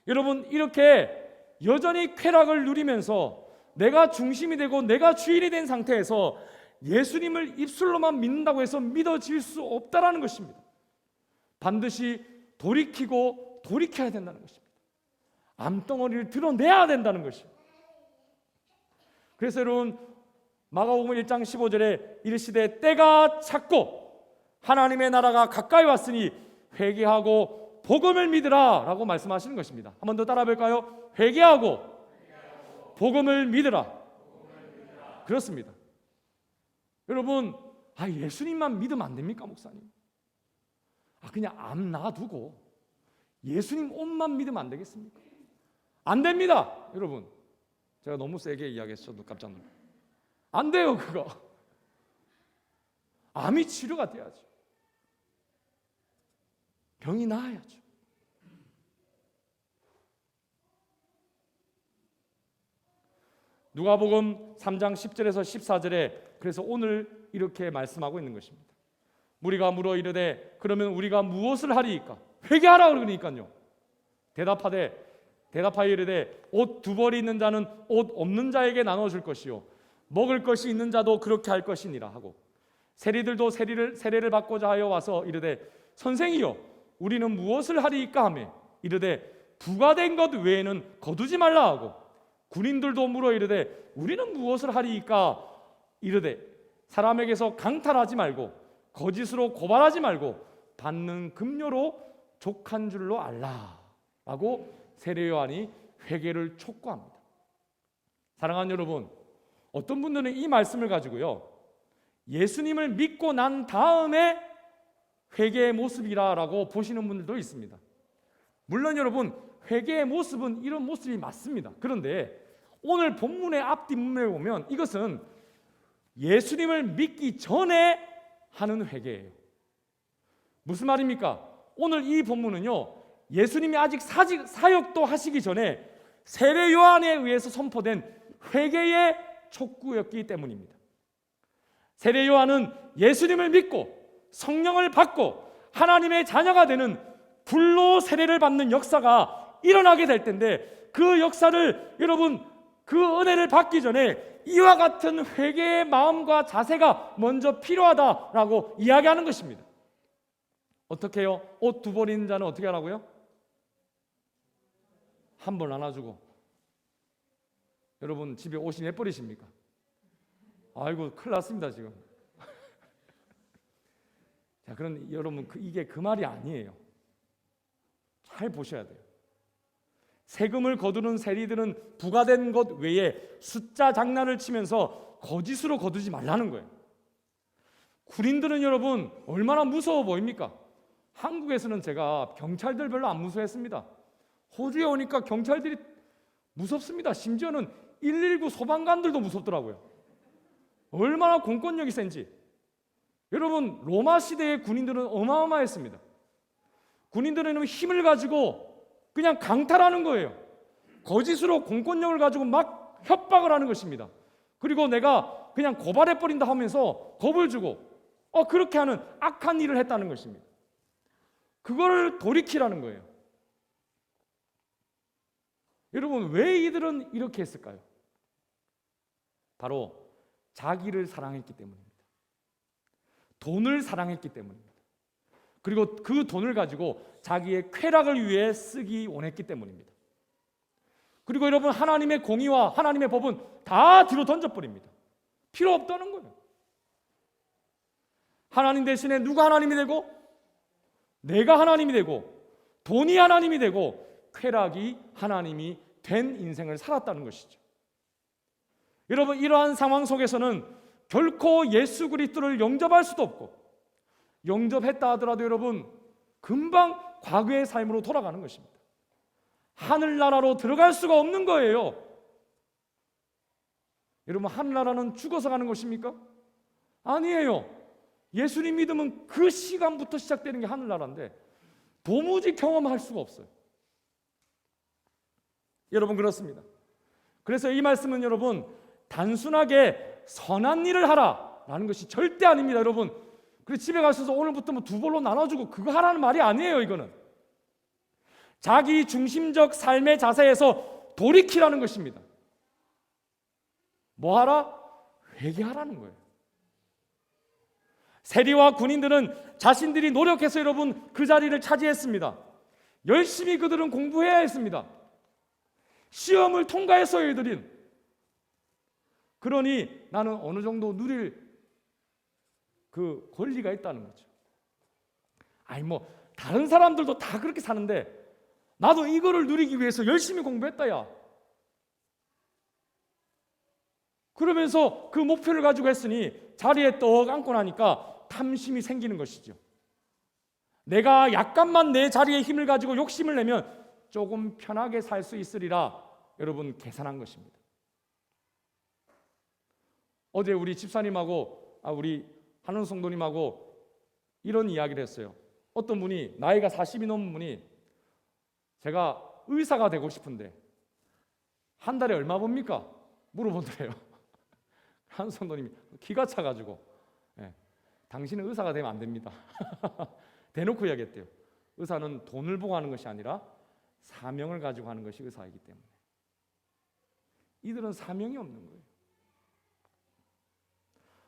여러분, 이렇게 여전히 쾌락을 누리면서 내가 중심이 되고 내가 주인이 된 상태에서 예수님을 입술로만 믿는다고 해서 믿어질 수 없다라는 것입니다. 반드시 돌이켜야 된다는 것입니다. 암덩어리를 드러내야 된다는 것입니다. 그래서 여러분, 마가복음 1장 15절에 이르시되 때가 찼고 하나님의 나라가 가까이 왔으니 회개하고 복음을 믿으라 라고 말씀하시는 것입니다. 한 번 더 따라 볼까요? 회개하고 복음을 믿으라. 그렇습니다. 여러분, 예수님만 믿으면 안 됩니까, 목사님? 그냥 암 놔두고 예수님 옷만 믿으면 안 되겠습니까? 안 됩니다, 여러분. 제가 너무 세게 이야기했어도 깜짝 놀라요. 안 돼요, 그거. 암이 치료가 돼야죠. 병이 나아야죠. 누가복음 3장 10절에서 14절에 그래서 오늘 이렇게 말씀하고 있는 것입니다. 무리가 물어 이르되 그러면 우리가 무엇을 하리이까? 회개하라 그러니까요. 대답하여 이르되 옷 두 벌이 있는 자는 옷 없는 자에게 나눠줄 것이요 먹을 것이 있는 자도 그렇게 할 것이니라 하고, 세리들도 세례를 받고자 하여 와서 이르되 선생이여 우리는 무엇을 하리이까 하매 이르되 부과된 것 외에는 거두지 말라 하고, 군인들도 물어 이르되 우리는 무엇을 하리이까 이르되 사람에게서 강탈하지 말고 거짓으로 고발하지 말고 받는 급료로 족한 줄로 알라 라고 세례 요한이 회개를 촉구합니다. 사랑하는 여러분, 어떤 분들은 이 말씀을 가지고요, 예수님을 믿고 난 다음에 회개의 모습이라고 보시는 분들도 있습니다. 물론 여러분, 회개의 모습은 이런 모습이 맞습니다. 그런데 오늘 본문의 앞뒷문에 보면 이것은 예수님을 믿기 전에 하는 회개예요. 무슨 말입니까? 오늘 이 본문은요, 예수님이 아직 사역도 하시기 전에 세례 요한에 의해서 선포된 회개의 촉구였기 때문입니다. 세례 요한은 예수님을 믿고 성령을 받고 하나님의 자녀가 되는 불로 세례를 받는 역사가 일어나게 될 텐데, 그 역사를 여러분, 그 은혜를 받기 전에 이와 같은 회개의 마음과 자세가 먼저 필요하다라고 이야기하는 것입니다. 어떻게 해요? 옷 두 벌 있는 자는 어떻게 하라고요? 한 벌 나눠주고. 여러분 집에 옷이 몇 벌이십니까? 아이고 큰일 났습니다 지금. 자, 그럼 여러분 이게 그 말이 아니에요. 잘 보셔야 돼요. 세금을 거두는 세리들은 부과된 것 외에 숫자 장난을 치면서 거짓으로 거두지 말라는 거예요. 군인들은 여러분 얼마나 무서워 보입니까? 한국에서는 제가 경찰들 별로 안 무서워했습니다. 호주에 오니까 경찰들이 무섭습니다. 심지어는 119 소방관들도 무섭더라고요. 얼마나 공권력이 센지. 여러분 로마 시대의 군인들은 어마어마했습니다. 군인들은 힘을 가지고 그냥 강탈하는 거예요. 거짓으로 공권력을 가지고 막 협박을 하는 것입니다. 그리고 내가 그냥 고발해버린다 하면서 겁을 주고 그렇게 하는 악한 일을 했다는 것입니다. 그거를 돌이키라는 거예요. 여러분 왜 이들은 이렇게 했을까요? 바로 자기를 사랑했기 때문입니다. 돈을 사랑했기 때문입니다. 그리고 그 돈을 가지고 자기의 쾌락을 위해 쓰기 원했기 때문입니다. 그리고 여러분 하나님의 공의와 하나님의 법은 다 뒤로 던져버립니다. 필요 없다는 거예요. 하나님 대신에 누가 하나님이 되고 내가 하나님이 되고 돈이 하나님이 되고 쾌락이 하나님이 된 인생을 살았다는 것이죠. 여러분 이러한 상황 속에서는 결코 예수 그리스도를 영접할 수도 없고, 영접했다 하더라도 여러분 금방 과거의 삶으로 돌아가는 것입니다. 하늘나라로 들어갈 수가 없는 거예요. 여러분 하늘나라는 죽어서 가는 것입니까? 아니에요. 예수님 믿으면 그 시간부터 시작되는 게 하늘나라인데 도무지 경험할 수가 없어요. 여러분 그렇습니다. 그래서 이 말씀은 여러분 단순하게 선한 일을 하라라는 것이 절대 아닙니다. 여러분 그래서 집에 가셔서 오늘부터 두 벌로 나눠주고 그거 하라는 말이 아니에요. 이거는 자기 중심적 삶의 자세에서 돌이키라는 것입니다. 뭐 하라? 회개하라는 거예요. 세리와 군인들은 자신들이 노력해서 여러분 그 자리를 차지했습니다. 열심히 그들은 공부해야 했습니다. 시험을 통과했어요. 이들은. 그러니 나는 어느 정도 누릴 그 권리가 있다는 거죠. 아니 뭐 다른 사람들도 다 그렇게 사는데 나도 이거를 누리기 위해서 열심히 공부했다 야. 그러면서 그 목표를 가지고 했으니 자리에 떡 앉고 나니까 탐심이 생기는 것이죠. 내가 약간만 내 자리에 힘을 가지고 욕심을 내면 조금 편하게 살 수 있으리라 여러분 계산한 것입니다. 어제 우리 집사님하고 우리 한원 성도님하고 이런 이야기를 했어요. 어떤 분이 나이가 40이 넘은 분이 제가 의사가 되고 싶은데 한 달에 얼마 봅니까? 물어보더래요. 한 성도님이 기가 차가지고 당신은 의사가 되면 안 됩니다. 대놓고 이야기했대요. 의사는 돈을 보고 하는 것이 아니라 사명을 가지고 하는 것이 의사이기 때문에. 이들은 사명이 없는 거예요.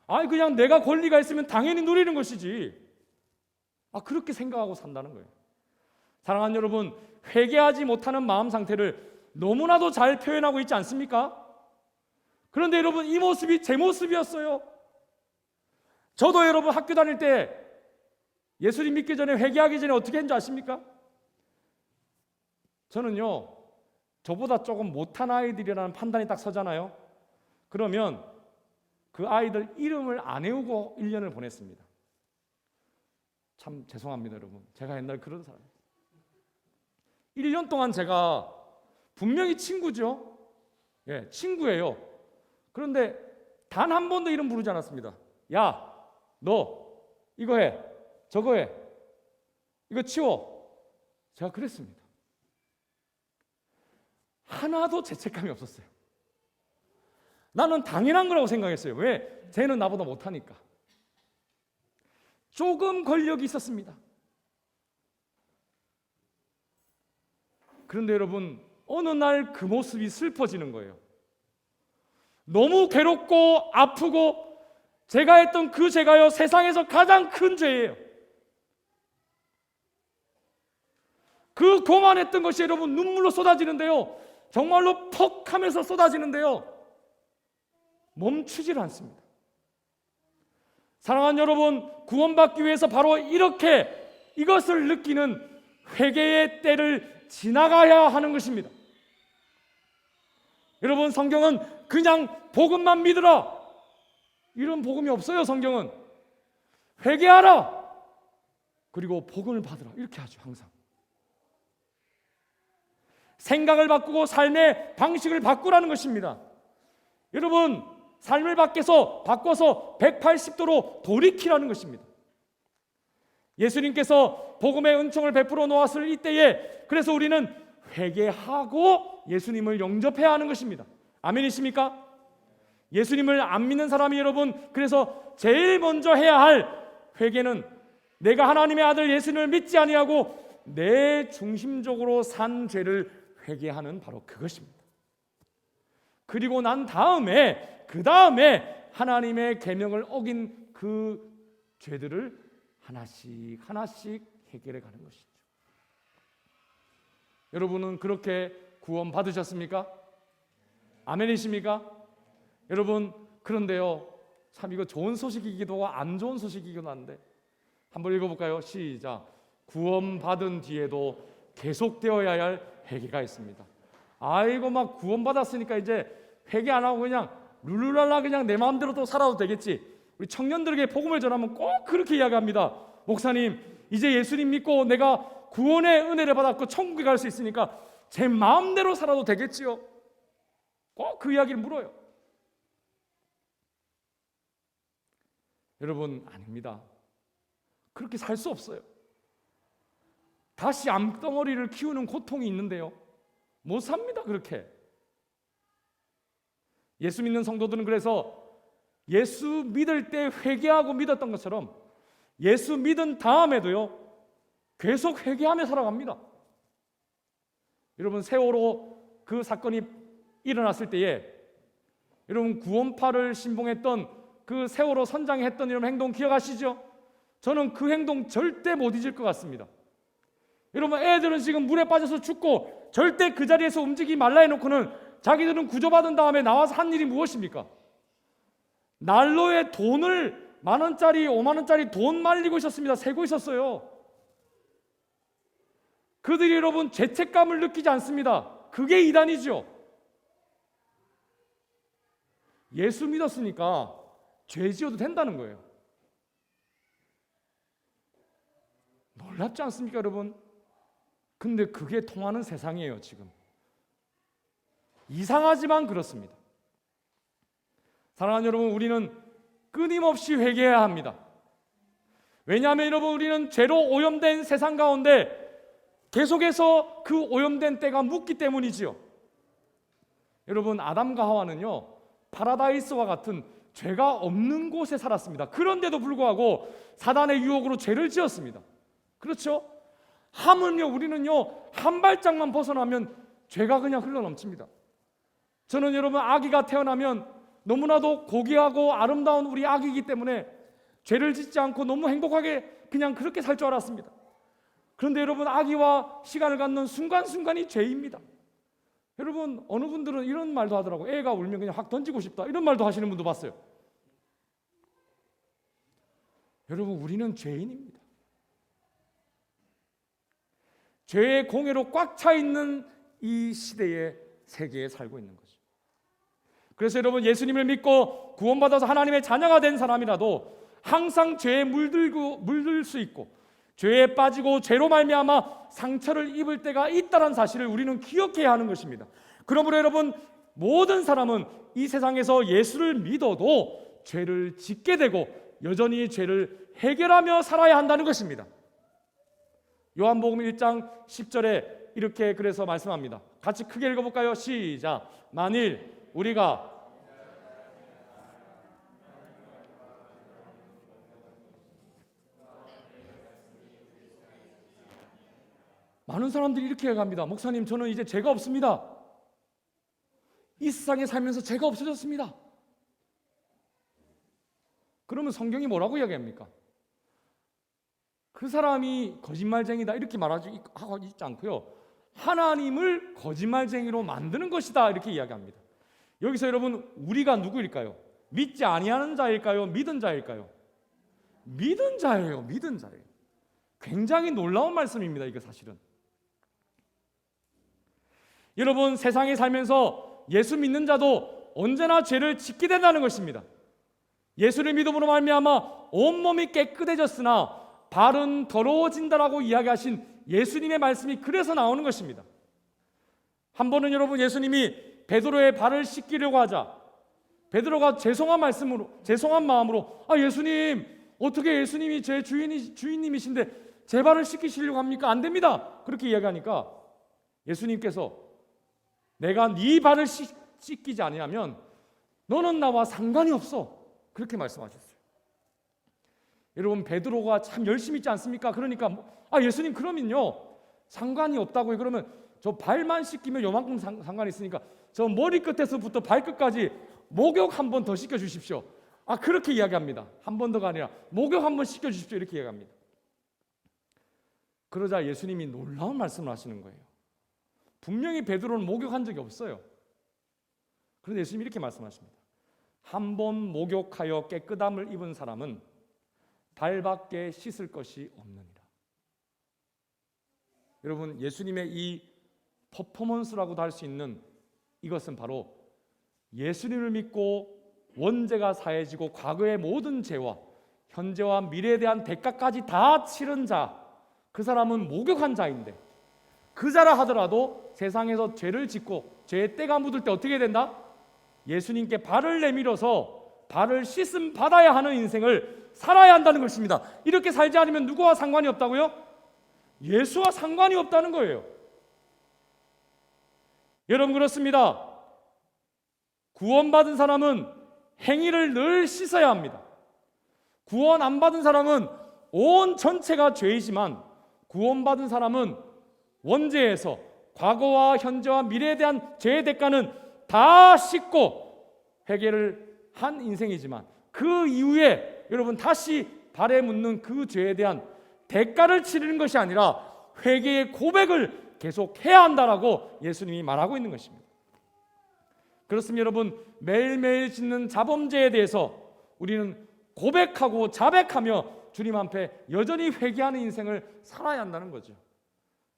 아니 그냥 내가 권리가 있으면 당연히 누리는 것이지. 그렇게 생각하고 산다는 거예요. 사랑하는 여러분, 회개하지 못하는 마음 상태를 너무나도 잘 표현하고 있지 않습니까? 그런데 여러분, 이 모습이 제 모습이었어요. 저도 여러분 학교 다닐 때 예수님 믿기 전에, 회개하기 전에 어떻게 했는지 아십니까? 저는요, 저보다 조금 못한 아이들이라는 판단이 딱 서잖아요. 그러면 그 아이들 이름을 안 외우고 1년을 보냈습니다. 참 죄송합니다 여러분, 제가 옛날에 그런 사람이에요. 1년 동안 제가 분명히 친구죠. 예, 친구예요. 그런데 단 한 번도 이름 부르지 않았습니다. 야, 너 이거 해, 저거 해, 이거 치워. 제가 그랬습니다. 하나도 죄책감이 없었어요. 나는 당연한 거라고 생각했어요. 왜? 쟤는 나보다 못하니까. 조금 권력이 있었습니다. 그런데 여러분, 어느 날 그 모습이 슬퍼지는 거예요. 너무 괴롭고 아프고, 제가 했던 그 죄가요, 세상에서 가장 큰 죄예요. 그 교만했던 것이 여러분 눈물로 쏟아지는데요, 정말로 퍽 하면서 쏟아지는데요, 멈추질 않습니다. 사랑하는 여러분, 구원받기 위해서 바로 이렇게 이것을 느끼는 회개의 때를 지나가야 하는 것입니다. 여러분, 성경은 그냥 복음만 믿으라, 이런 복음이 없어요. 성경은 회개하라, 그리고 복음을 받으라, 이렇게 하죠. 항상 생각을 바꾸고 삶의 방식을 바꾸라는 것입니다. 여러분, 삶을 바꿔서 180도로 돌이키라는 것입니다. 예수님께서 복음의 은총을 베풀어 놓았을 이때에, 그래서 우리는 회개하고 예수님을 영접해야 하는 것입니다. 아멘이십니까? 예수님을 안 믿는 사람이 여러분, 그래서 제일 먼저 해야 할 회개는 내가 하나님의 아들 예수님을 믿지 아니하고 내 중심적으로 산 죄를 회개하는 바로 그것입니다. 그리고 난 다음에, 그 다음에 하나님의 계명을 어긴 그 죄들을 하나씩 하나씩 해결해 가는 것이죠. 여러분은 그렇게 구원 받으셨습니까? 아멘이십니까? 여러분, 그런데요, 참 이거 좋은 소식이기도 하고 안 좋은 소식이기도 한데, 한번 읽어볼까요? 시작. 구원받은 뒤에도 계속되어야 할 회개가 있습니다. 아이고, 막 구원받았으니까 이제 회개 안 하고 그냥 룰루랄라 그냥 내 마음대로 또 살아도 되겠지. 우리 청년들에게 복음을 전하면 꼭 그렇게 이야기합니다. 목사님, 이제 예수님 믿고 내가 구원의 은혜를 받았고 천국에 갈 수 있으니까 제 마음대로 살아도 되겠지요? 꼭 그 이야기를 물어요. 여러분, 아닙니다. 그렇게 살 수 없어요. 다시 암덩어리를 키우는 고통이 있는데요, 못 삽니다. 그렇게. 예수 믿는 성도들은 그래서 예수 믿을 때 회개하고 믿었던 것처럼 예수 믿은 다음에도요, 계속 회개하며 살아갑니다. 여러분, 세월호 그 사건이 일어났을 때에 여러분 구원파를 신봉했던 그 세월호 선장이 했던 이런 행동 기억하시죠? 저는 그 행동 절대 못 잊을 것 같습니다. 여러분, 애들은 지금 물에 빠져서 죽고 절대 그 자리에서 움직이지 말라 해놓고는 자기들은 구조받은 다음에 나와서 한 일이 무엇입니까? 난로에 돈을 10,000원짜리 50,000원짜리 돈 말리고 있었습니다. 세고 있었어요. 그들이 여러분 죄책감을 느끼지 않습니다. 그게 이단이죠. 예수 믿었으니까 죄 지어도 된다는 거예요. 놀랍지 않습니까, 여러분? 근데 그게 통하는 세상이에요, 지금. 이상하지만 그렇습니다. 사랑하는 여러분, 우리는 끊임없이 회개해야 합니다. 왜냐하면 여러분, 우리는 죄로 오염된 세상 가운데 계속해서 그 오염된 때가 묻기 때문이지요. 여러분, 아담과 하와는요, 파라다이스와 같은 죄가 없는 곳에 살았습니다. 그런데도 불구하고 사단의 유혹으로 죄를 지었습니다. 그렇죠? 하물며 우리는요, 한 발짝만 벗어나면 죄가 그냥 흘러넘칩니다. 저는 여러분, 아기가 태어나면 너무나도 고귀하고 아름다운 우리 아기이기 때문에 죄를 짓지 않고 너무 행복하게 그냥 그렇게 살 줄 알았습니다. 그런데 여러분, 아기와 시간을 갖는 순간순간이 죄입니다. 여러분 어느 분들은 이런 말도 하더라고요. 애가 울면 그냥 확 던지고 싶다, 이런 말도 하시는 분도 봤어요. 여러분 우리는 죄인입니다. 죄의 공해로 꽉 차 있는 이 시대의 세계에 살고 있는 거죠. 그래서 여러분 예수님을 믿고 구원받아서 하나님의 자녀가 된 사람이라도 항상 죄에 물들 수 있고 죄에 빠지고 죄로 말미암아 상처를 입을 때가 있다는 사실을 우리는 기억해야 하는 것입니다. 그러므로 여러분 모든 사람은 이 세상에서 예수를 믿어도 죄를 짓게 되고 여전히 죄를 해결하며 살아야 한다는 것입니다. 요한복음 1장 10절에 이렇게 그래서 말씀합니다. 같이 크게 읽어볼까요? 시작. 만일 우리가 많은 사람들이 이렇게 얘기합니다. 목사님, 저는 이제 죄가 없습니다. 이 세상에 살면서 죄가 없어졌습니다. 그러면 성경이 뭐라고 이야기합니까? 그 사람이 거짓말쟁이다 이렇게 말하지 하고 있지 않고요. 하나님을 거짓말쟁이로 만드는 것이다 이렇게 이야기합니다. 여기서 여러분 우리가 누구일까요? 믿지 아니하는 자일까요? 믿은 자일까요? 믿은 자예요. 믿은 자예요. 굉장히 놀라운 말씀입니다. 이거 사실은. 여러분 세상에 살면서 예수 믿는 자도 언제나 죄를 짓게 된다는 것입니다. 예수를 믿음으로 말미암아 온몸이 깨끗해졌으나 발은 더러워진다라고 이야기하신 예수님의 말씀이 그래서 나오는 것입니다. 한 번은 여러분 예수님이 베드로의 발을 씻기려고 하자 베드로가 죄송한 마음으로 예수님, 어떻게 예수님이 제 주인님이신데 제 발을 씻기시려고 합니까? 안 됩니다. 그렇게 이야기하니까 예수님께서 내가 네 발을 씻기지 아니하면 너는 나와 상관이 없어. 그렇게 말씀하셨어요. 여러분 베드로가 참 열심히 있지 않습니까? 그러니까 예수님 그러면요 상관이 없다고요. 그러면 저 발만 씻기면 요만큼 상관이 있으니까 저 머리끝에서부터 발끝까지 목욕 한 번 더 씻겨주십시오. 그렇게 이야기합니다. 한 번 더가 아니라 목욕 한 번 씻겨주십시오 이렇게 이야기합니다. 그러자 예수님이 놀라운 말씀을 하시는 거예요. 분명히 베드로는 목욕한 적이 없어요. 그런데 예수님이 이렇게 말씀하십니다. 한 번 목욕하여 깨끗함을 입은 사람은 발밖에 씻을 것이 없느니라. 여러분 예수님의 이 퍼포먼스라고도 할 수 있는 이것은 바로 예수님을 믿고 원죄가 사해지고 과거의 모든 죄와 현재와 미래에 대한 대가까지 다 치른 자, 그 사람은 목욕한 자인데 그 자라 하더라도 세상에서 죄를 짓고 죄의 때가 묻을 때 어떻게 된다? 예수님께 발을 내밀어서 발을 씻음 받아야 하는 인생을 살아야 한다는 것입니다. 이렇게 살지 않으면 누구와 상관이 없다고요? 예수와 상관이 없다는 거예요. 여러분 그렇습니다. 구원받은 사람은 행위를 늘 씻어야 합니다. 구원 안 받은 사람은 온 전체가 죄이지만 구원받은 사람은 원죄에서 과거와 현재와 미래에 대한 죄의 대가는 다 씻고 해결을 한 인생이지만 그 이후에 여러분 다시 발에 묻는 그 죄에 대한 대가를 치르는 것이 아니라 회개의 고백을 계속 해야 한다라고 예수님이 말하고 있는 것입니다. 그렇습니다. 여러분 매일매일 짓는 자범죄에 대해서 우리는 고백하고 자백하며 주님 앞에 여전히 회개하는 인생을 살아야 한다는 거죠.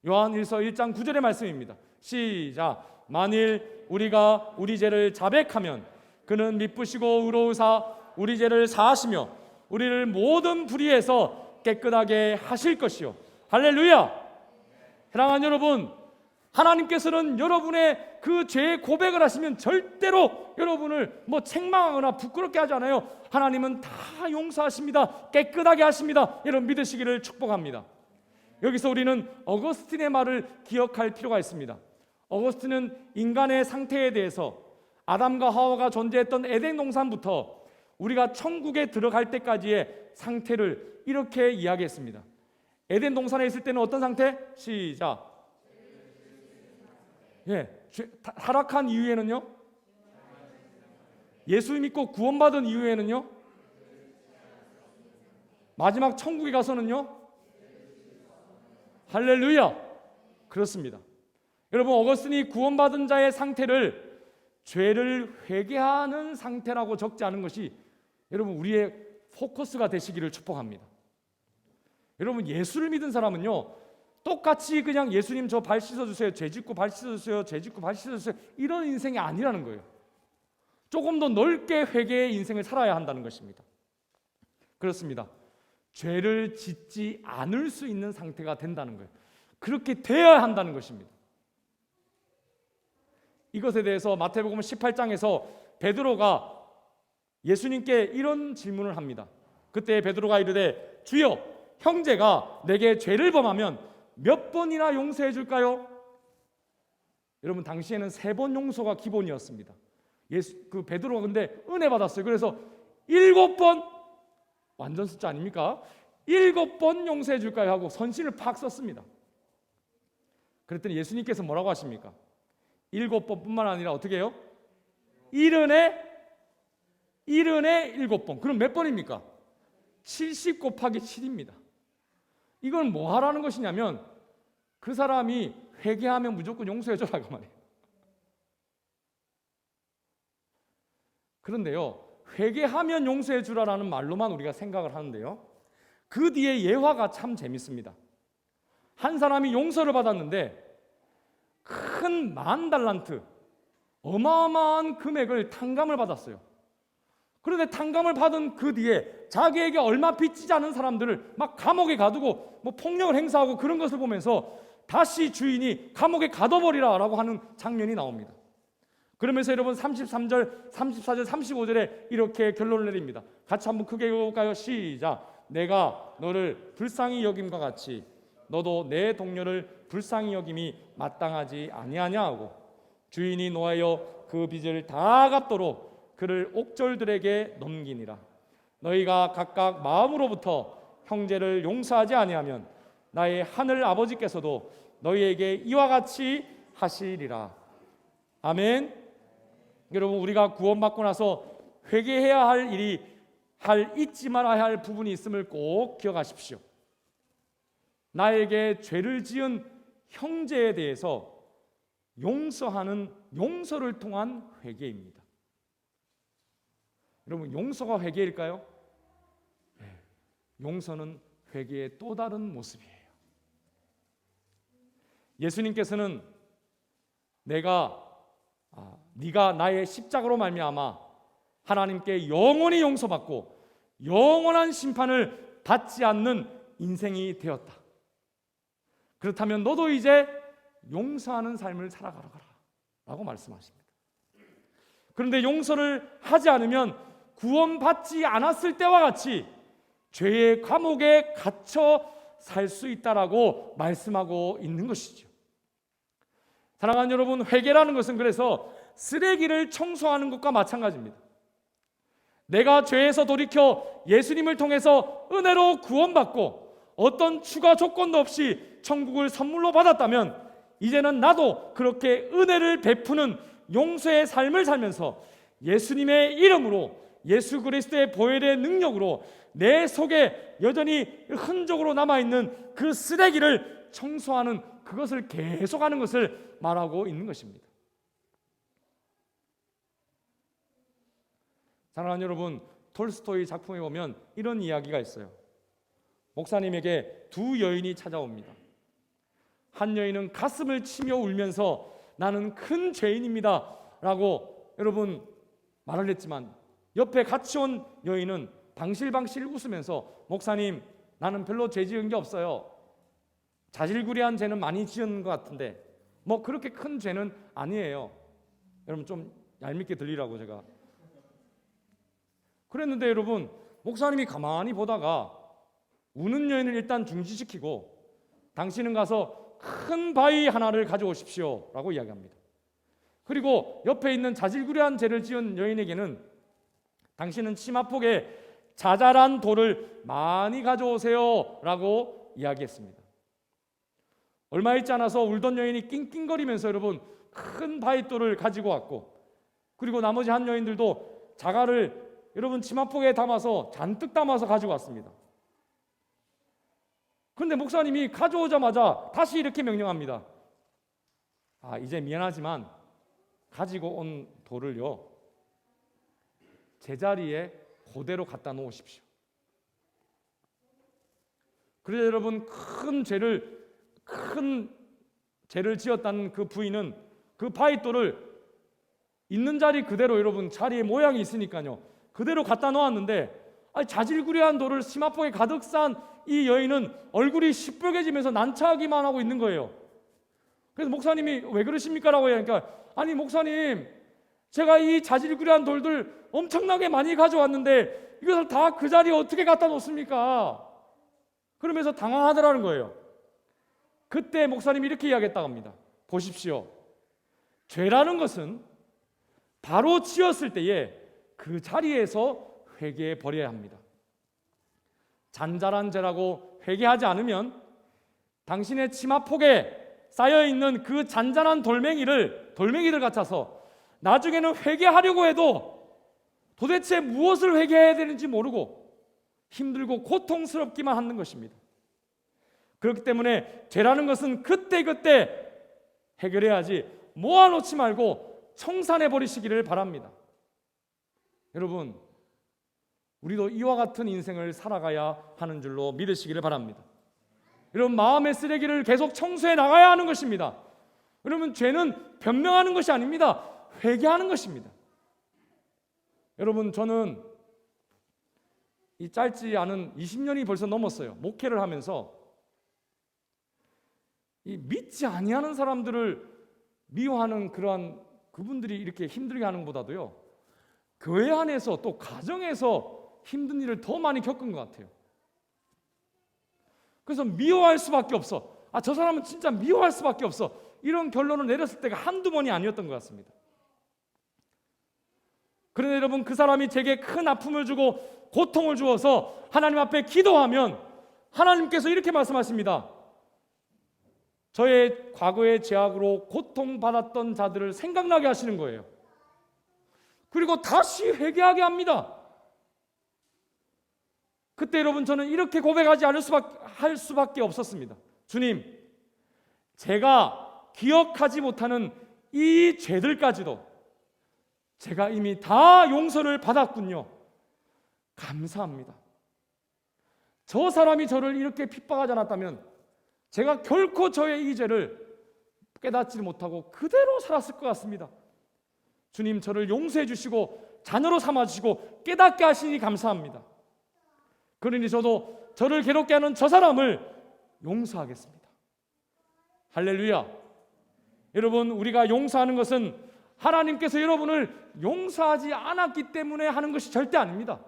요한일서 1장 9절의 말씀입니다. 시작. 만일 우리가 우리 죄를 자백하면 그는 미쁘시고 의로우사 우리 죄를 사하시며 우리를 모든 불의에서 깨끗하게 하실 것이요. 할렐루야. 사랑하는 여러분, 하나님께서는 여러분의 그 죄의 고백을 하시면 절대로 여러분을 책망하거나 부끄럽게 하지 않아요. 하나님은 다 용서하십니다. 깨끗하게 하십니다. 여러분 믿으시기를 축복합니다. 여기서 우리는 어거스틴의 말을 기억할 필요가 있습니다. 어거스틴은 인간의 상태에 대해서 아담과 하와가 존재했던 에덴 동산부터 우리가 천국에 들어갈 때까지의 상태를 이렇게 이야기했습니다. 에덴 동산에 있을 때는 어떤 상태? 시작. 타락한 이후에는요? 예수 믿고 구원받은 이후에는요? 마지막 천국에 가서는요? 할렐루야. 그렇습니다. 여러분, 어거스틴이 구원받은 자의 상태를 죄를 회개하는 상태라고 적지 않은 것이 여러분 우리의 포커스가 되시기를 축복합니다. 여러분, 예수를 믿은 사람은요, 똑같이 그냥 예수님 저 발 씻어주세요, 죄 짓고 발 씻어주세요, 죄 짓고 발 씻어주세요, 이런 인생이 아니라는 거예요. 조금 더 넓게 회개의 인생을 살아야 한다는 것입니다. 그렇습니다. 죄를 짓지 않을 수 있는 상태가 된다는 거예요. 그렇게 되어야 한다는 것입니다. 이것에 대해서 마태복음 18장에서 베드로가 예수님께 이런 질문을 합니다. 그때 베드로가 이르되 주여, 형제가 내게 죄를 범하면 몇 번이나 용서해 줄까요? 여러분, 당시에는 3번 용서가 기본이었습니다. 베드로가 근데 은혜 받았어요. 그래서 7번, 완전 숫자 아닙니까? 7번 용서해 줄까요? 하고 선신을 팍 썼습니다. 그랬더니 예수님께서 뭐라고 하십니까? 7번뿐만 아니라 어떻게 해요? 70에 7번. 그럼 몇 번입니까? 70 곱하기 7입니다. 이건 뭐 하라는 것이냐면 그 사람이 회개하면 무조건 용서해 줘라고 말해요. 그런데요, 회개하면 용서해 주라라는 말로만 우리가 생각을 하는데요, 그 뒤에 예화가 참 재밌습니다. 한 사람이 용서를 받았는데 큰 10,000달란트, 어마어마한 금액을 탕감을 받았어요. 그런데 탕감을 받은 그 뒤에 자기에게 얼마 빚지지 않은 사람들을 막 감옥에 가두고 뭐 폭력을 행사하고 그런 것을 보면서 다시 주인이 감옥에 가둬버리라 라고 하는 장면이 나옵니다. 그러면서 여러분 33절, 34절, 35절에 이렇게 결론을 내립니다. 같이 한번 크게 읽어볼까요? 시작. 내가 너를 불쌍히 여김과 같이 너도 내 동료를 불쌍히 여김이 마땅하지 아니하냐 하고 주인이 노하여 그 빚을 다 갚도록 그를 옥졸들에게 넘기니라. 너희가 각각 마음으로부터 형제를 용서하지 아니하면 나의 하늘 아버지께서도 너희에게 이와 같이 하시리라. 아멘. 여러분, 우리가 구원받고 나서 회개해야 할 일이 잊지 말아야 할 부분이 있음을 꼭 기억하십시오. 나에게 죄를 지은 형제에 대해서 용서하는 용서를 통한 회개입니다. 여러분, 용서가 회개일까요? 네. 용서는 회개의 또 다른 모습이에요. 예수님께서는 네가 나의 십자가로 말미암아 하나님께 영원히 용서받고 영원한 심판을 받지 않는 인생이 되었다. 그렇다면 너도 이제 용서하는 삶을 살아가라 라고 말씀하십니다. 그런데 용서를 하지 않으면 구원받지 않았을 때와 같이 죄의 감옥에 갇혀 살 수 있다라고 말씀하고 있는 것이죠. 사랑하는 여러분, 회개라는 것은 그래서 쓰레기를 청소하는 것과 마찬가지입니다. 내가 죄에서 돌이켜 예수님을 통해서 은혜로 구원받고 어떤 추가 조건도 없이 천국을 선물로 받았다면 이제는 나도 그렇게 은혜를 베푸는 용서의 삶을 살면서 예수님의 이름으로, 예수 그리스도의 보혈의 능력으로 내 속에 여전히 흔적으로 남아있는 그 쓰레기를 청소하는, 그것을 계속하는 것을 말하고 있는 것입니다. 사랑하는 여러분, 톨스토이 작품에 보면 이런 이야기가 있어요. 목사님에게 두 여인이 찾아옵니다. 한 여인은 가슴을 치며 울면서 나는 큰 죄인입니다 라고 여러분 말을 했지만, 옆에 같이 온 여인은 방실방실 웃으면서 목사님, 나는 별로 죄 지은 게 없어요. 자질구레한 죄는 많이 지은 것 같은데 뭐 그렇게 큰 죄는 아니에요. 여러분 좀 얄밉게 들리라고 제가 그랬는데, 여러분 목사님이 가만히 보다가 우는 여인을 일단 중지시키고 당신은 가서 큰 바위 하나를 가져오십시오 라고 이야기합니다. 그리고 옆에 있는 자질구레한 죄를 지은 여인에게는 당신은 치마폭에 자잘한 돌을 많이 가져오세요 라고 이야기했습니다. 얼마 있지 않아서 울던 여인이 낑낑거리면서 여러분 큰 바위돌을 가지고 왔고, 그리고 나머지 한 여인들도 자갈을 여러분 치마폭에 담아서 잔뜩 담아서 가지고 왔습니다. 그런데 목사님이 가져오자마자 다시 이렇게 명령합니다. 이제 미안하지만 가지고 온 돌을요 제자리에 그대로 갖다 놓으십시오. 그래서 여러분 큰 죄를 지었다는 그 부인은 그 바위돌을 있는 자리 그대로 여러분 자리에 모양이 있으니까요 그대로 갖다 놓았는데 자질구레한 돌을 치마폭에 가득 싼 이 여인은 얼굴이 시뻘개지면서 난처하기만 하고 있는 거예요. 그래서 목사님이 왜 그러십니까? 라고 하니까 아니 목사님 제가 이 자질구레한 돌들 엄청나게 많이 가져왔는데 이것을 다 그 자리에 어떻게 갖다 놓습니까? 그러면서 당황하더라는 거예요. 그때 목사님이 이렇게 이야기했다고 합니다. 보십시오. 죄라는 것은 바로 지었을 때에 그 자리에서 회개해 버려야 합니다. 잔잘한 죄라고 회개하지 않으면 당신의 치마폭에 쌓여있는 그 잔잔한 돌멩이들 같아서 나중에는 회개하려고 해도 도대체 무엇을 회개해야 되는지 모르고 힘들고 고통스럽기만 하는 것입니다. 그렇기 때문에 죄라는 것은 그때그때 해결해야지 모아놓지 말고 청산해 버리시기를 바랍니다. 여러분 우리도 이와 같은 인생을 살아가야 하는 줄로 믿으시기를 바랍니다. 여러분 마음의 쓰레기를 계속 청소해 나가야 하는 것입니다. 여러분 죄는 변명하는 것이 아닙니다. 회개하는 것입니다. 여러분 저는 이 짧지 않은 20년이 벌써 넘었어요. 목회를 하면서 이 믿지 아니하는 사람들을 미워하는 그러한 그분들이 이렇게 힘들게 하는 것보다도요 교회 안에서 또 가정에서 힘든 일을 더 많이 겪은 것 같아요. 그래서 미워할 수밖에 없어. 저 사람은 진짜 미워할 수밖에 없어. 이런 결론을 내렸을 때가 한두 번이 아니었던 것 같습니다. 그런데 여러분 그 사람이 제게 큰 아픔을 주고 고통을 주어서 하나님 앞에 기도하면 하나님께서 이렇게 말씀하십니다. 저의 과거의 죄악으로 고통받았던 자들을 생각나게 하시는 거예요. 그리고 다시 회개하게 합니다. 그때 여러분 저는 이렇게 고백하지 할 수밖에 없었습니다. 주님, 제가 기억하지 못하는 이 죄들까지도 제가 이미 다 용서를 받았군요. 감사합니다. 저 사람이 저를 이렇게 핍박하지 않았다면 제가 결코 저의 이 죄를 깨닫지 못하고 그대로 살았을 것 같습니다. 주님 저를 용서해 주시고 자녀로 삼아 주시고 깨닫게 하시니 감사합니다. 그러니 저도 저를 괴롭게 하는 저 사람을 용서하겠습니다. 할렐루야. 여러분 우리가 용서하는 것은 하나님께서 여러분을 용서하지 않았기 때문에 하는 것이 절대 아닙니다.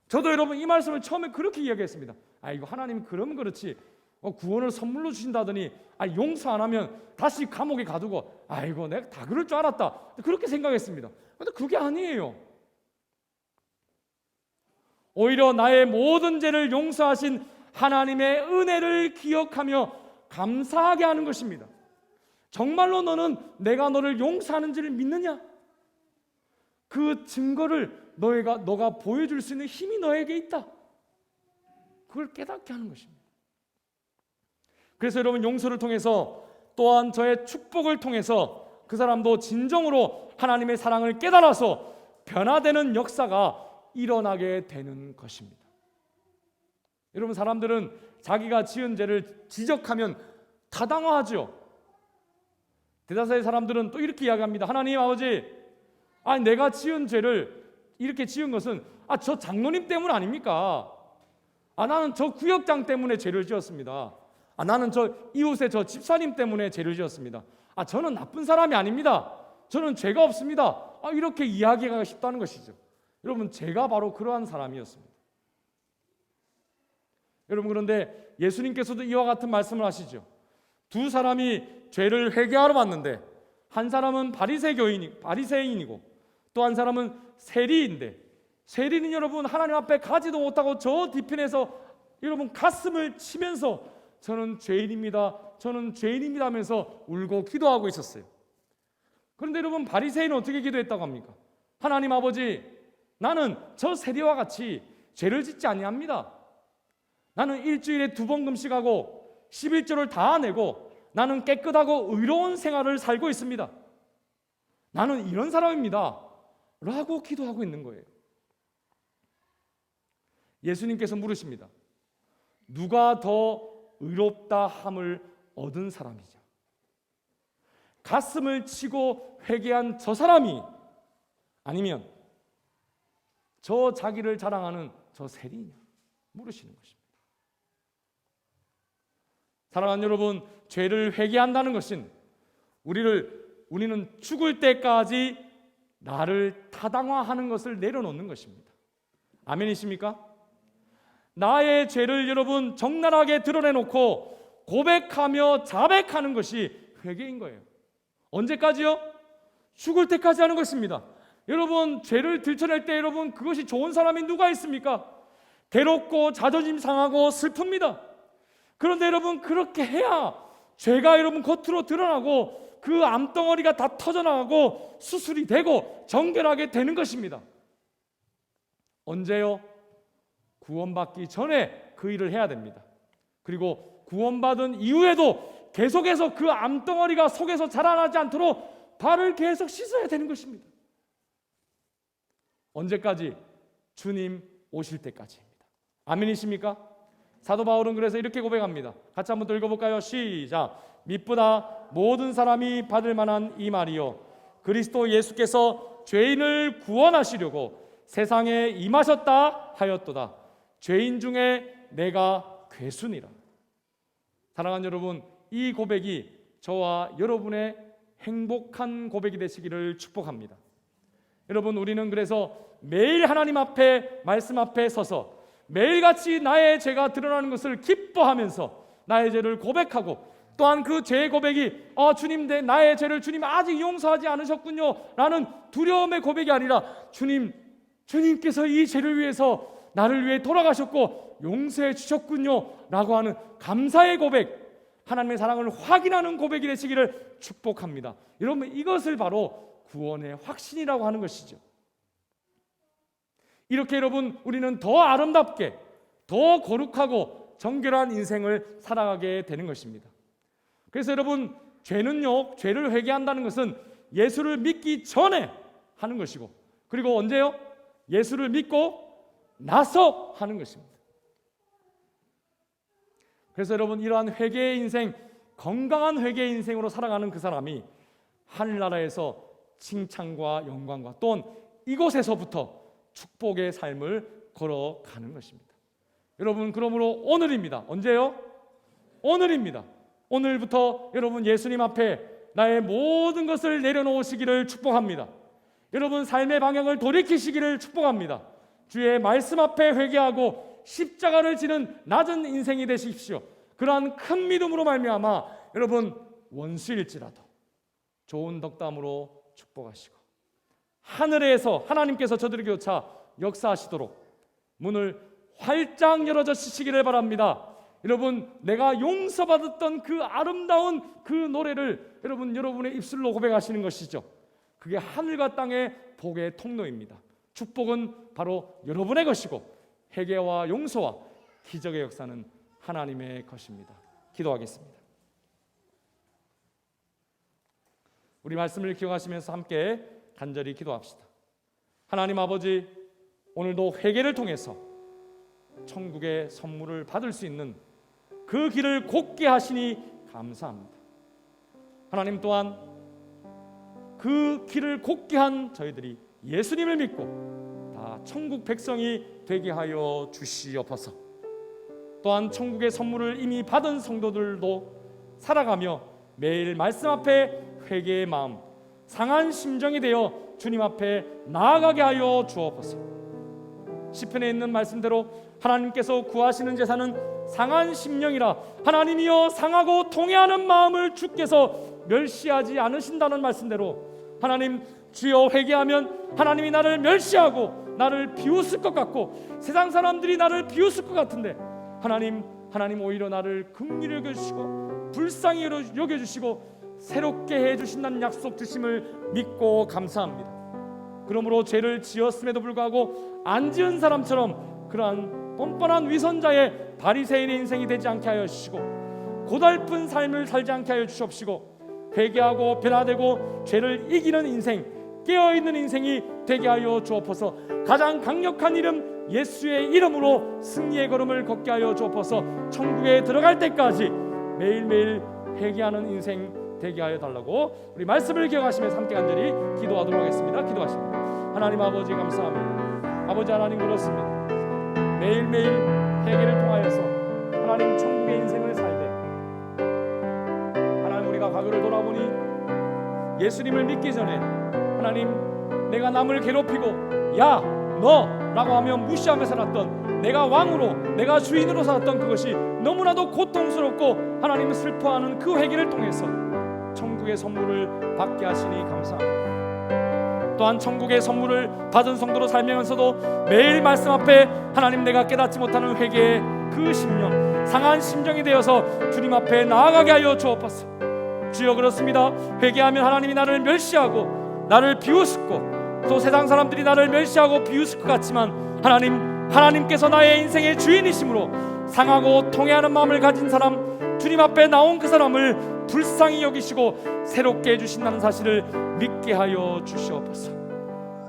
저도 여러분 이 말씀을 처음에 그렇게 이야기했습니다. 이거 하나님이 그러면 그렇지 구원을 선물로 주신다더니 용서 안 하면 다시 감옥에 가두고 이거 내가 다 그럴 줄 알았다 그렇게 생각했습니다. 그런데 그게 아니에요. 오히려 나의 모든 죄를 용서하신 하나님의 은혜를 기억하며 감사하게 하는 것입니다. 정말로 너는 내가 너를 용서하는지를 믿느냐? 그 증거를 너가 보여줄 수 있는 힘이 너에게 있다. 그걸 깨닫게 하는 것입니다. 그래서 여러분 용서를 통해서 또한 저의 축복을 통해서 그 사람도 진정으로 하나님의 사랑을 깨달아서 변화되는 역사가 일어나게 되는 것입니다. 여러분 사람들은 자기가 지은 죄를 지적하면 타당화하죠. 대다수의 사람들은 또 이렇게 이야기합니다. 하나님 아버지, 내가 지은 죄를 이렇게 지은 것은 저 장로님 때문 아닙니까? 나는 저 구역장 때문에 죄를 지었습니다. 나는 저 이웃의 저 집사님 때문에 죄를 지었습니다. 저는 나쁜 사람이 아닙니다. 저는 죄가 없습니다. 이렇게 이야기하기가 쉽다는 것이죠. 여러분 제가 바로 그러한 사람이었습니다. 여러분 그런데 예수님께서도 이와 같은 말씀을 하시죠. 두 사람이 죄를 회개하러 왔는데 한 사람은 바리새인이고 또 한 사람은 세리인데 세리는 여러분 하나님 앞에 가지도 못하고 저 뒤편에서 여러분 가슴을 치면서 저는 죄인입니다 하면서 울고 기도하고 있었어요. 그런데 여러분 바리새인은 어떻게 기도했다고 합니까? 하나님 아버지, 나는 저 세리와 같이 죄를 짓지 아니합니다. 나는 일주일에 2번 금식하고 11조를 다 내고 나는 깨끗하고 의로운 생활을 살고 있습니다. 나는 이런 사람입니다. 라고 기도하고 있는 거예요. 예수님께서 물으십니다. 누가 더 의롭다 함을 얻은 사람이죠? 가슴을 치고 회개한 저 사람이, 아니면 저 자기를 자랑하는 저 세리냐? 물으시는 것입니다. 사랑하는 여러분, 죄를 회개한다는 것은 우리는 죽을 때까지 나를 타당화하는 것을 내려놓는 것입니다. 아멘이십니까? 나의 죄를 여러분 적나라하게 드러내놓고 고백하며 자백하는 것이 회개인 거예요. 언제까지요? 죽을 때까지 하는 것입니다. 여러분, 죄를 들춰낼 때 여러분 그것이 좋은 사람이 누가 있습니까? 괴롭고 자존심 상하고 슬픕니다. 그런데 여러분, 그렇게 해야 죄가 여러분 겉으로 드러나고 그 암덩어리가 다 터져나가고 수술이 되고 정결하게 되는 것입니다. 언제요? 구원받기 전에 그 일을 해야 됩니다. 그리고 구원받은 이후에도 계속해서 그 암덩어리가 속에서 자라나지 않도록 발을 계속 씻어야 되는 것입니다. 언제까지? 주님 오실 때까지입니다. 아멘이십니까? 사도 바울은 그래서 이렇게 고백합니다. 같이 한번 더 읽어볼까요? 시작. 미쁘다 모든 사람이 받을 만한 이 말이요, 그리스도 예수께서 죄인을 구원하시려고 세상에 임하셨다 하였도다. 죄인 중에 내가 괴순이라. 사랑하는 여러분, 이 고백이 저와 여러분의 행복한 고백이 되시기를 축복합니다. 여러분, 우리는 그래서 매일 하나님 앞에, 말씀 앞에 서서 매일같이 나의 죄가 드러나는 것을 기뻐하면서 나의 죄를 고백하고, 또한 그 죄의 고백이 주님, 나의 죄를 주님 아직 용서하지 않으셨군요 라는 두려움의 고백이 아니라 주님께서 이 죄를 위해서 나를 위해 돌아가셨고 용서해 주셨군요 라고 하는 감사의 고백, 하나님의 사랑을 확인하는 고백이 되시기를 축복합니다. 여러분, 이것을 바로 구원의 확신이라고 하는 것이죠. 이렇게 여러분, 우리는 더 아름답게, 더 거룩하고 정결한 인생을 살아가게 되는 것입니다. 그래서 여러분, 죄를 회개한다는 것은 예수를 믿기 전에 하는 것이고, 그리고 언제요? 예수를 믿고 나서 하는 것입니다. 그래서 여러분, 이러한 회개의 인생, 건강한 회개의 인생으로 살아가는 그 사람이 하늘나라에서 칭찬과 영광과 또한 이곳에서부터 축복의 삶을 걸어가는 것입니다. 여러분, 그러므로 오늘입니다. 언제요? 오늘입니다. 오늘부터 여러분 예수님 앞에 나의 모든 것을 내려놓으시기를 축복합니다. 여러분, 삶의 방향을 돌이키시기를 축복합니다. 주의 말씀 앞에 회개하고 십자가를 지는 낮은 인생이 되십시오. 그러한 큰 믿음으로 말미암아 여러분, 원수일지라도 좋은 덕담으로 축복하시고 하늘에서 하나님께서 저들에게 차 역사하시도록 문을 활짝 열어져 주시기를 바랍니다. 여러분, 내가 용서받았던 그 아름다운 그 노래를 여러분의 입술로 고백하시는 것이죠. 그게 하늘과 땅의 복의 통로입니다. 축복은 바로 여러분의 것이고 회개와 용서와 기적의 역사는 하나님의 것입니다. 기도하겠습니다. 우리 말씀을 기억하시면서 함께 간절히 기도합시다. 하나님 아버지, 오늘도 회개를 통해서 천국의 선물을 받을 수 있는 그 길을 곧게 하시니 감사합니다. 하나님, 또한 그 길을 곧게 한 저희들이 예수님을 믿고 다 천국 백성이 되게 하여 주시옵소서. 또한 천국의 선물을 이미 받은 성도들도 살아가며 매일 말씀 앞에 회개의 마음, 상한 심정이 되어 주님 앞에 나아가게 하여 주옵소서. 시편에 있는 말씀대로 하나님께서 구하시는 제사는 상한 심령이라, 하나님이여 상하고 통회하는 마음을 주께서 멸시하지 않으신다는 말씀대로 하나님, 주여 회개하면 하나님이 나를 멸시하고 나를 비웃을 것 같고 세상 사람들이 나를 비웃을 것 같은데 하나님 오히려 나를 긍휼히 여겨주시고 불쌍히 여겨주시고 새롭게 해주신다는 약속 주심을 믿고 감사합니다. 그러므로 죄를 지었음에도 불구하고 안 지은 사람처럼 그러한 뻔뻔한 위선자의 바리새인의 인생이 되지 않게 하여 주시고 고달픈 삶을 살지 않게 하여 주옵시고 회개하고 변화되고 죄를 이기는 인생, 깨어있는 인생이 되게 하여 주옵소서. 가장 강력한 이름 예수의 이름으로 승리의 걸음을 걷게 하여 주옵소서. 천국에 들어갈 때까지 매일매일 회개하는 인생 되게 하여 달라고 우리 말씀을 기억하시면서 함께 간절히 기도하도록 하겠습니다. 기도하십니다. 하나님 아버지 감사합니다. 아버지 하나님 그렇습니다. 매일매일 회개를 통하여서 하나님 천국의 인생을 살되 하나님 우리가 과거를 돌아보니 예수님을 믿기 전에 하나님 내가 남을 괴롭히고 야 너 라고 하며 무시하며 살았던, 내가 왕으로 내가 주인으로 살았던 그것이 너무나도 고통스럽고 하나님 슬퍼하는 그 회개를 통해서 천국의 선물을 받게 하시니 감사합니다. 또한 천국의 선물을 받은 성도로 살면서도 매일 말씀 앞에 하나님 내가 깨닫지 못하는 회개의 그 심령, 상한 심정이 되어서 주님 앞에 나아가게 하여 주옵소서. 주여 그렇습니다. 회개하면 하나님이 나를 멸시하고 나를 비웃고 또 세상 사람들이 나를 멸시하고 비웃을 것 같지만 하나님께서 나의 인생의 주인이심으로 상하고 통회하는 마음을 가진 사람, 주님 앞에 나온 그 사람을 불쌍히 여기시고 새롭게 해주신다는 사실을 믿게 하여 주시옵소서.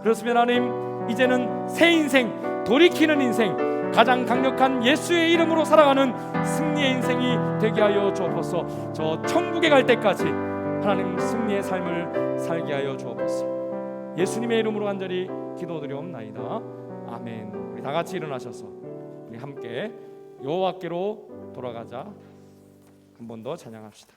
그렇습니다. 하나님 이제는 새 인생, 돌이키는 인생, 가장 강력한 예수의 이름으로 살아가는 승리의 인생이 되게 하여 주옵소서. 저 천국에 갈 때까지 하나님 승리의 삶을 살게 하여 주옵소서. 예수님의 이름으로 간절히 기도드리옵나이다. 아멘. 우리 다 같이 일어나셔서 우리 함께 여호와께로 돌아가자. 한 번 더 찬양합시다.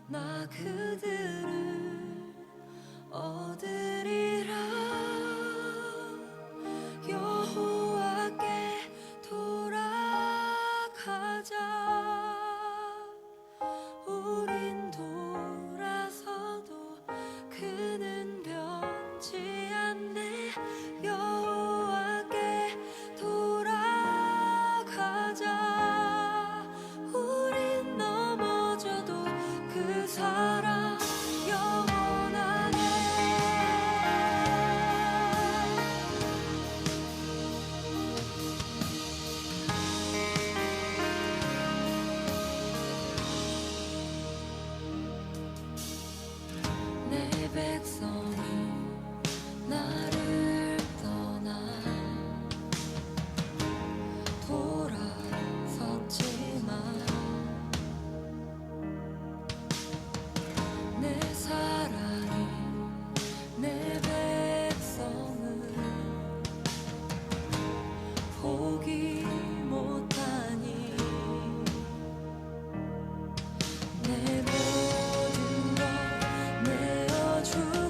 나 그들을 얻으리라. 여호와께 돌아가자. 우린 돌아서도 그는 변치 않네. 여호와께 돌아가자. 우린 넘어져도 그 사랑 영원하네. 내 백성이 나를 떠나 돌아섰지만 내 사랑이 내 백성을 포기 못하니 내 모든 것 내어주고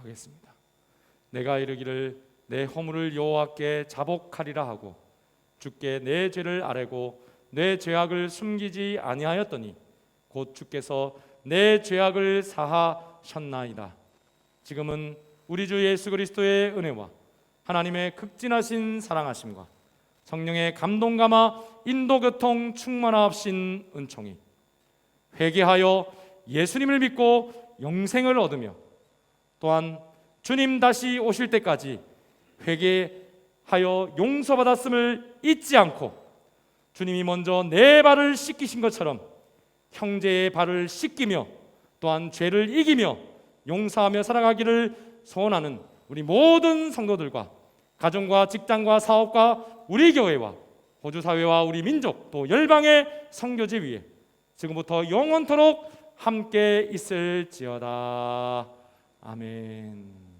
기도하겠습니다. 내가 이르기를 내 허물을 여호와께 자복하리라 하고 주께 내 죄를 아뢰고 내 죄악을 숨기지 아니하였더니 곧 주께서 내 죄악을 사하셨나이다. 지금은 우리 주 예수 그리스도의 은혜와 하나님의 극진하신 사랑하심과 성령의 감동감화 인도교통 충만하신 은총이 회개하여 예수님을 믿고 영생을 얻으며 또한 주님 다시 오실 때까지 회개하여 용서받았음을 잊지 않고 주님이 먼저 내 발을 씻기신 것처럼 형제의 발을 씻기며 또한 죄를 이기며 용서하며 살아가기를 소원하는 우리 모든 성도들과 가정과 직장과 사업과 우리 교회와 호주사회와 우리 민족 또 열방의 선교지 위에 지금부터 영원토록 함께 있을지어다. 아멘.